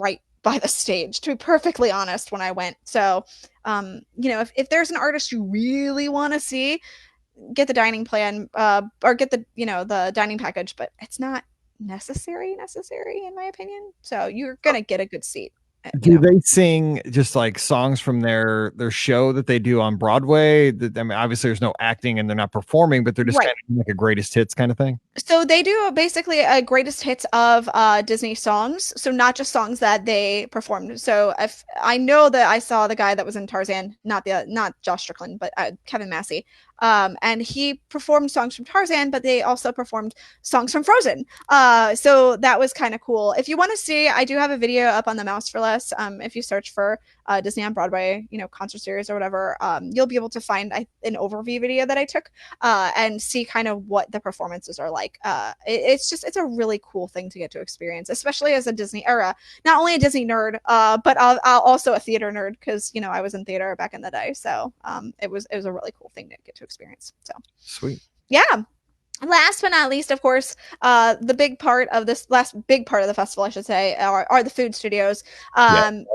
right by the stage, to be perfectly honest, when I went. So, you know, if there's an artist you really want to see, get the dining plan or get the dining package, but it's not necessary in my opinion. So you're going to get a good seat. Do they sing just like songs from their show that they do on Broadway? I mean, obviously there's no acting and they're not performing, but they're just kind of like a greatest hits kind of thing. So they do basically a greatest hits of Disney songs. So not just songs that they performed. So if I know that I saw the guy that was in Tarzan, not Josh Strickland, but Kevin Massey. And he performed songs from Tarzan, but they also performed songs from Frozen. So that was kind of cool. If you want to see, I do have a video up on the Mouse for Less. If you search for Disney on Broadway, concert series or whatever, you'll be able to find an overview video that I took and see kind of what the performances are like. It's a really cool thing to get to experience, especially as a Disney era. Not only a Disney nerd, but I'll also a theater nerd because I was in theater back in the day. So it was a really cool thing to get to experience. So sweet. Yeah. Last but not least, of course, the big part of this last big part of the festival, I should say, are the food studios. And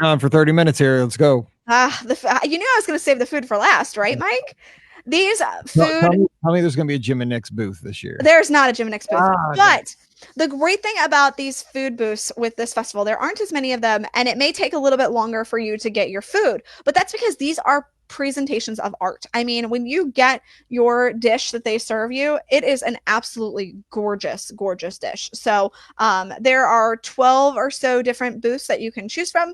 on for 30 minutes here. Let's go. I was going to save the food for last, right, Mike? These food. Tell me there's going to be a Jim and Nick's booth this year. There's not a Jim and Nick's booth, but the great thing about these food booths with this festival, there aren't as many of them, and it may take a little bit longer for you to get your food, but that's because these are presentations of art. I mean, when you get your dish that they serve you, it is an absolutely gorgeous, gorgeous dish. So there are 12 or so different booths that you can choose from.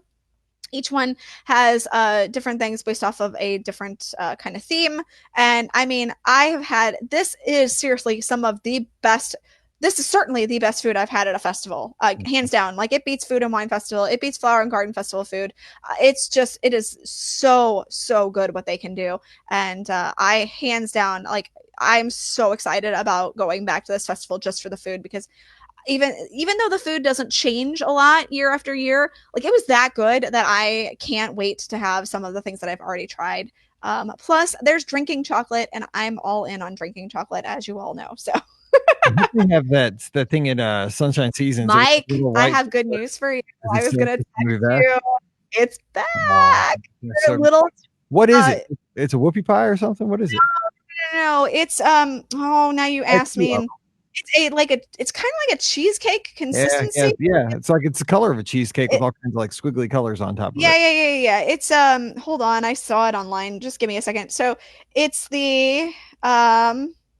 Each one has different things based off of a different kind of theme. And I mean, this is seriously some of the best. This is certainly the best food I've had at a festival, hands down. Like, it beats Food and Wine Festival. It beats Flower and Garden Festival food. It is so, so good what they can do. And I, hands down, like, I'm so excited about going back to this festival just for the food, because even though the food doesn't change a lot year after year, like, it was that good that I can't wait to have some of the things that I've already tried. Plus, there's drinking chocolate, and I'm all in on drinking chocolate, as you all know. So. We have that thing at Sunshine Seasons. Mike, I have good news for you. I was gonna text you. It's back. So, what is it? It's a whoopie pie or something? What is it? No. It's now you asked me, and it's kind of like a cheesecake consistency. Yeah. It's the color of a cheesecake with all kinds of like squiggly colors on top of it. Yeah. It's hold on, I saw it online. Just give me a second. So it's the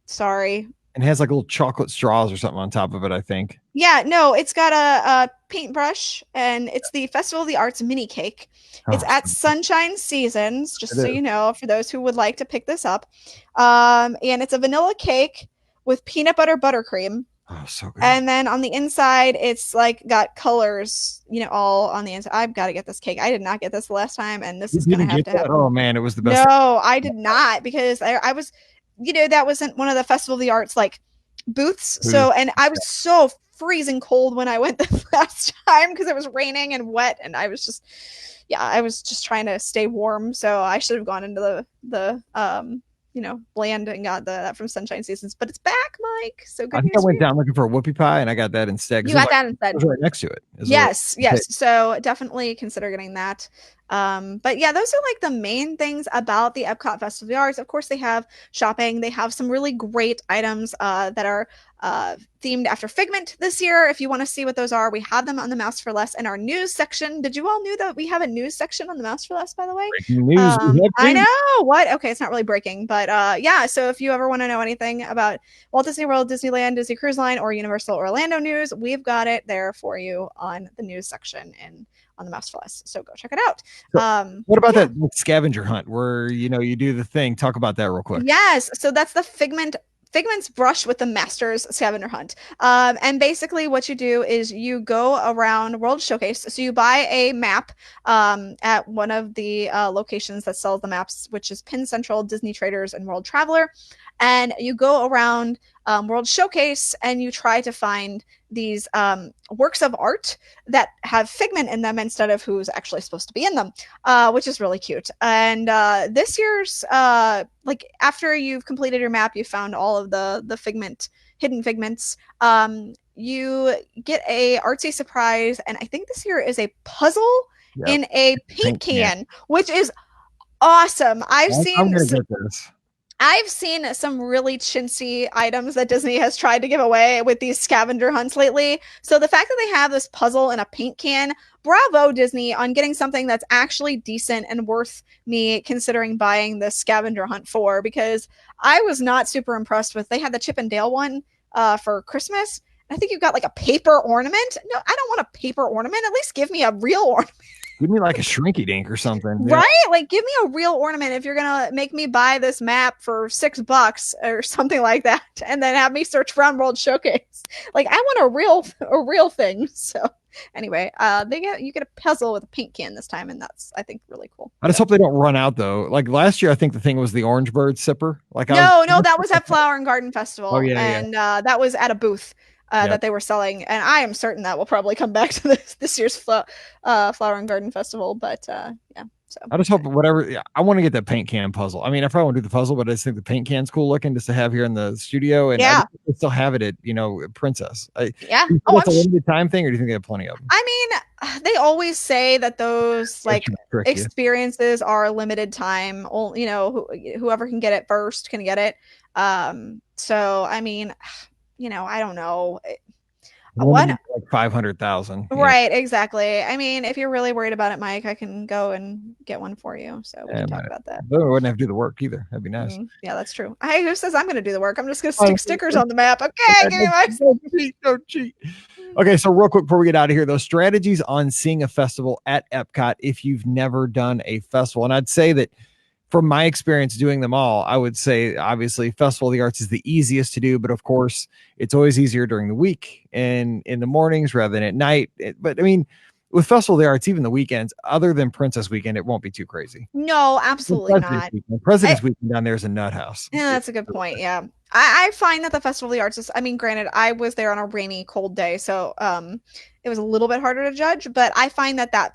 sorry. And it has like little chocolate straws or something on top of it, I think. Yeah, no, it's got a paintbrush, and it's the Festival of the Arts mini cake. It's at Sunshine Seasons, just so you know, for those who would like to pick this up. And it's a vanilla cake with peanut butter buttercream. Oh, so good. And then on the inside, it's like got colors, all on the inside. I've got to get this cake. I did not get this the last time, and this is going to have to happen. Oh, man, it was the best. No, I did not, because I was... that wasn't one of the Festival of the Arts like booths. So, and I was so freezing cold when I went the last time because it was raining and wet, and I was just trying to stay warm. So I should have gone into the bland and got that from Sunshine Seasons, but it's back, Mike. So good. I think I went down looking for a whoopie pie, and I got that instead. You got that instead. It was right next to it. Yes. So definitely consider getting that. But yeah, those are like the main things about the Epcot Festival of the Arts. Of course, they have shopping. They have some really great items that are themed after Figment this year. If you want to see what those are, we have them on the Mouse for Less in our news section. Did you all know that we have a news section on the Mouse for Less, by the way? Breaking news. I know. What? Okay, it's not really breaking, but yeah. So if you ever want to know anything about Walt Disney World, Disneyland, Disney Cruise Line, or Universal Orlando news, we've got it there for you on the news section and on the Mouse for Less. So go check it out. So what about that scavenger hunt where you do the thing? Talk about that real quick. Yes. So that's the Figment's brush with the Masters scavenger hunt. And basically what you do is you go around World Showcase. So you buy a map at one of the locations that sells the maps, which is Penn Central, Disney Traders, and World Traveler. And you go around World Showcase and you try to find these works of art that have Figment in them instead of who's actually supposed to be in them, which is really cute. And this year's, after you've completed your map, you found all of the Figment, hidden Figments, you get a artsy surprise. And I think this year is a puzzle in a paint can, which is awesome. I've seen some really chintzy items that Disney has tried to give away with these scavenger hunts lately. So the fact that they have this puzzle in a paint can, bravo Disney on getting something that's actually decent and worth me considering buying this scavenger hunt for, because I was not super impressed with, they had the Chip and Dale one for Christmas. I think you got like a paper ornament. No, I don't want a paper ornament. At least give me a real ornament. Give me like a shrinky dink or something. Right? Like give me a real ornament if you're gonna make me buy this map for $6 or something like that, and then have me search for World Showcase. Like I want a real thing. So anyway, you get a puzzle with a paint can this time, and that's I think really cool. I just hope they don't run out though. Like last year, I think the thing was the Orange Bird sipper. Like no, that was at Flower and Garden Festival. Oh yeah, and that was at a booth. That they were selling, and I am certain that will probably come back to this year's Flower and Garden Festival. But yeah, so I just hope whatever. Yeah, I want to get that paint can puzzle. I mean, I probably won't do the puzzle, but I just think the paint can's cool looking just to have here in the studio, and I still have it at Princess. Yeah, it's a limited time thing, or do you think they have plenty of them? I mean, they always say that those like experiences are limited time. Whoever can get it first can get it. So I mean. I don't know. What? Like 500,000. Right, exactly. I mean, if you're really worried about it, Mike, I can go and get one for you. So we can talk about that. But we wouldn't have to do the work either. That'd be nice. Yeah, that's true. Hey, who says I'm going to do the work? I'm just going to stick stickers on the map. Okay, give me my don't cheat. Okay, so real quick before we get out of here, those strategies on seeing a festival at Epcot if you've never done a festival. And I'd say that from my experience doing them all, I would say obviously Festival of the Arts is the easiest to do, but of course it's always easier during the week and in the mornings rather than at night. But I mean, with Festival of the Arts, even the weekends, other than Princess Weekend, it won't be too crazy. No, absolutely not. President's Weekend down there is a nut house. Yeah, that's a good point. Yeah. I find that the Festival of the Arts is, I mean, granted, I was there on a rainy, cold day, so it was a little bit harder to judge, but I find that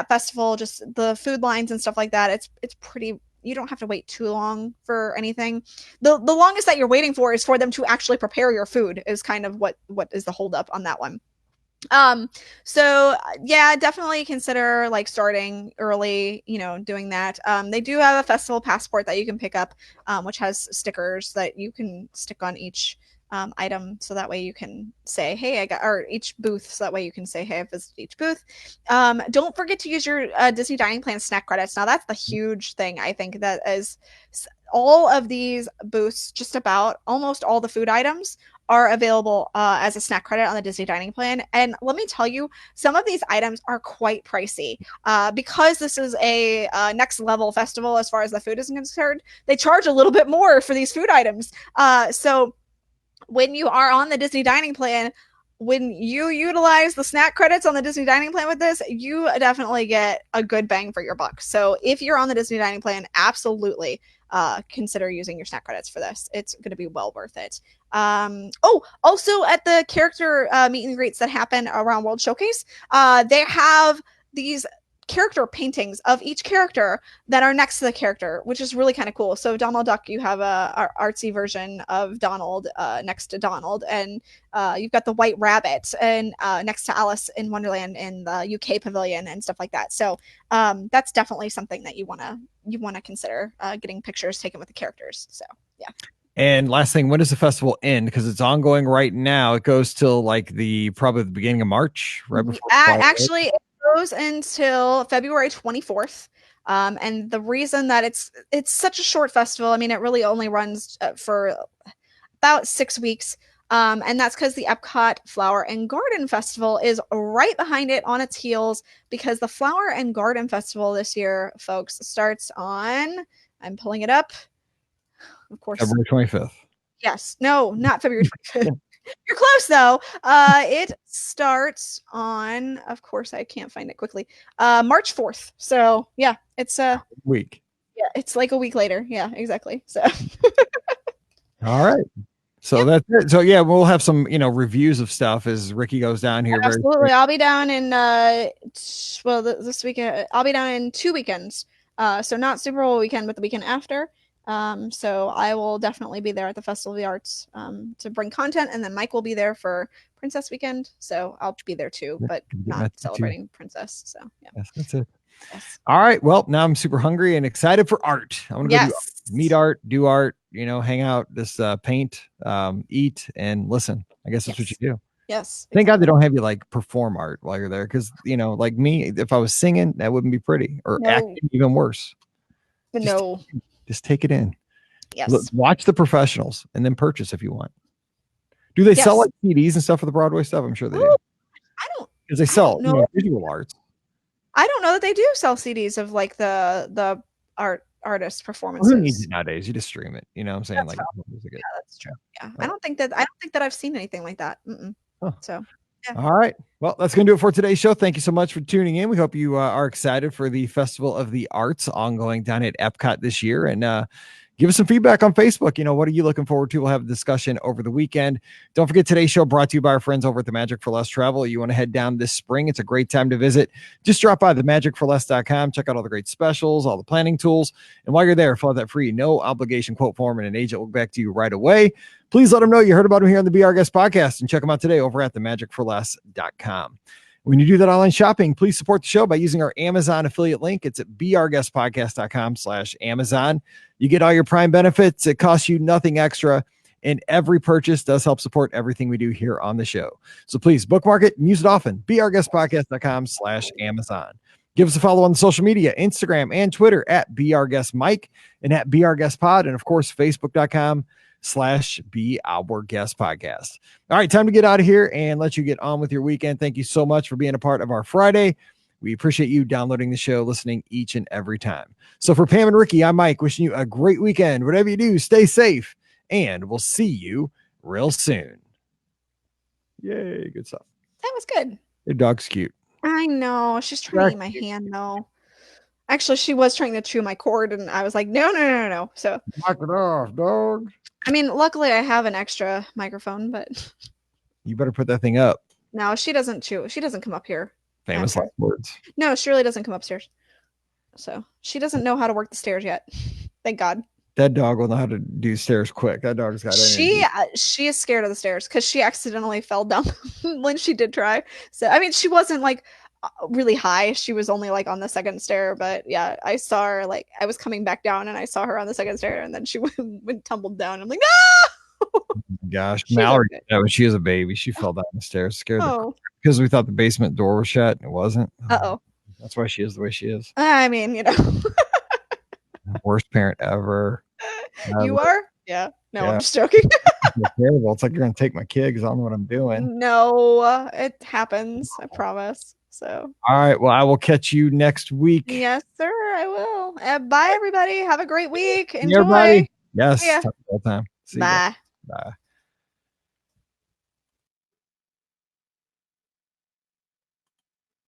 festival, just the food lines and stuff like that, it's pretty, you don't have to wait too long for anything. The longest that you're waiting for is for them to actually prepare your food is kind of what is the holdup on that one. So yeah, definitely consider like starting early, doing that. They do have a festival passport that you can pick up, which has stickers that you can stick on each item, so that way you can say, hey, or each booth, so that way you can say, hey, I visited each booth. Don't forget to use your Disney Dining Plan snack credits. Now that's the huge thing. I think that is all of these booths, just about almost all the food items are available as a snack credit on the Disney Dining Plan. And let me tell you, some of these items are quite pricey. Because this is a next level festival as far as the food is concerned, they charge a little bit more for these food items. So when you are on the Disney Dining Plan, when you utilize the snack credits on the Disney Dining Plan with this, you definitely get a good bang for your buck. So if you're on the Disney Dining Plan, absolutely consider using your snack credits for this. It's going to be well worth it. Also at the character meet and greets that happen around World Showcase, they have these character paintings of each character that are next to the character, which is really kind of cool. So Donald Duck, you have a artsy version of Donald next to Donald, and you've got the White Rabbit and next to Alice in Wonderland in the UK pavilion and stuff like that. So that's definitely something that you want to consider getting pictures taken with the characters. So yeah. And last thing, when does the festival end? Because it's ongoing right now. It goes till like probably the beginning of March, right before. Actually, it goes until February 24th. And the reason that it's such a short festival, I mean, it really only runs for about 6 weeks. And that's because the Epcot Flower and Garden Festival is right behind it on its heels, because the Flower and Garden Festival this year, folks, starts on, I'm pulling it up. Of course. February 25th. Yes. No, not February 25th. You're close though. It starts on, of course, I can't find it quickly. March 4th. So yeah, it's a week. Yeah, it's like a week later. Yeah, exactly. So all right. So that's it. So yeah, we'll have some, reviews of stuff as Rikki goes down here. Absolutely. I'll be down in this weekend. I'll be down in 2 weekends. So not Super Bowl weekend, but the weekend after. So I will definitely be there at the Festival of the Arts to bring content, and then Mike will be there for Princess Weekend. So I'll be there too, but not celebrating Princess. So yeah, yes, that's it. Yes. All right. Well, now I'm super hungry and excited for art. I want to go meet art, do art, hang out, just paint, eat, and listen. I guess that's what you do. Yes. Thank God they don't have you like perform art while you're there, because like me, if I was singing, that wouldn't be pretty, or acting even worse. Just take it in. Yes. Look, watch the professionals and then purchase if you want. Do they sell like CDs and stuff for the Broadway stuff? I'm sure they do. I don't. Because they sell visual arts. I don't know that they do sell CDs of like the artist performances. Who needs it nowadays? You just stream it. You know what I'm saying? That's yeah, that's true. Yeah. I don't think that I've seen anything like that. Huh. So yeah. All right. Well, that's going to do it for today's show. Thank you so much for tuning in. We hope you are excited for the Festival of the Arts ongoing down at Epcot this year. And give us some feedback on Facebook. What are you looking forward to? We'll have a discussion over the weekend. Don't forget, today's show brought to you by our friends over at the Magic for Less Travel. You want to head down this spring. It's a great time to visit. Just drop by themagicforless.com. Check out all the great specials, all the planning tools. And while you're there, fill out that free, no obligation quote form, and an agent will get back to you right away. Please let them know you heard about them here on the Be Our Guest podcast, and check them out today over at themagicforless.com. When you do that online shopping, please support the show by using our Amazon affiliate link. It's at beourguestpodcast.com/Amazon. You get all your Prime benefits. It costs you nothing extra, and every purchase does help support everything we do here on the show. So please bookmark it and use it often. beourguestpodcast.com/Amazon. Give us a follow on the social media, Instagram and Twitter at beourguestmike and at beourguestpod, and of course, facebook.com/Be Our Guest Podcast. All right, time to get out of here and let you get on with your weekend. Thank you so much for being a part of our Friday. We appreciate you downloading the show, listening each and every time. So for Pam and Ricky, I'm Mike, wishing you a great weekend. Whatever you do, stay safe, and we'll see you real soon. Yay, good stuff. That was good. Your dog's cute. I know. She's trying to eat my hand, though. Actually, she was trying to chew my cord, and I was like, no. So knock it off, dog. I mean, luckily I have an extra microphone, but you better put that thing up. No, she doesn't chew. She doesn't come up here. Famous last words. No, she really doesn't come upstairs. So she doesn't know how to work the stairs yet. Thank God. That dog will know how to do stairs quick. That dog's got energy. She is scared of the stairs because she accidentally fell down when she did try. So I mean, she wasn't like really high. She was only like on the second stair, but yeah, I saw her like I was coming back down and I saw her on the second stair, and then she went tumbled down. I'm like, no. Oh my gosh, Mallory, when she was a baby, she fell down the stairs, scared because we thought the basement door was shut. It wasn't. That's why she is the way she is. I mean, worst parent ever. You are? Yeah. No, yeah. I'm just joking. It's terrible. It's like you're gonna take my kid because I don't know what I'm doing. No, it happens. I promise. So. All right. Well, I will catch you next week. Yes, sir. I will. Bye, everybody. Have a great week. Enjoy. Everybody. Yes. Yeah. All the time. See Bye. Bye.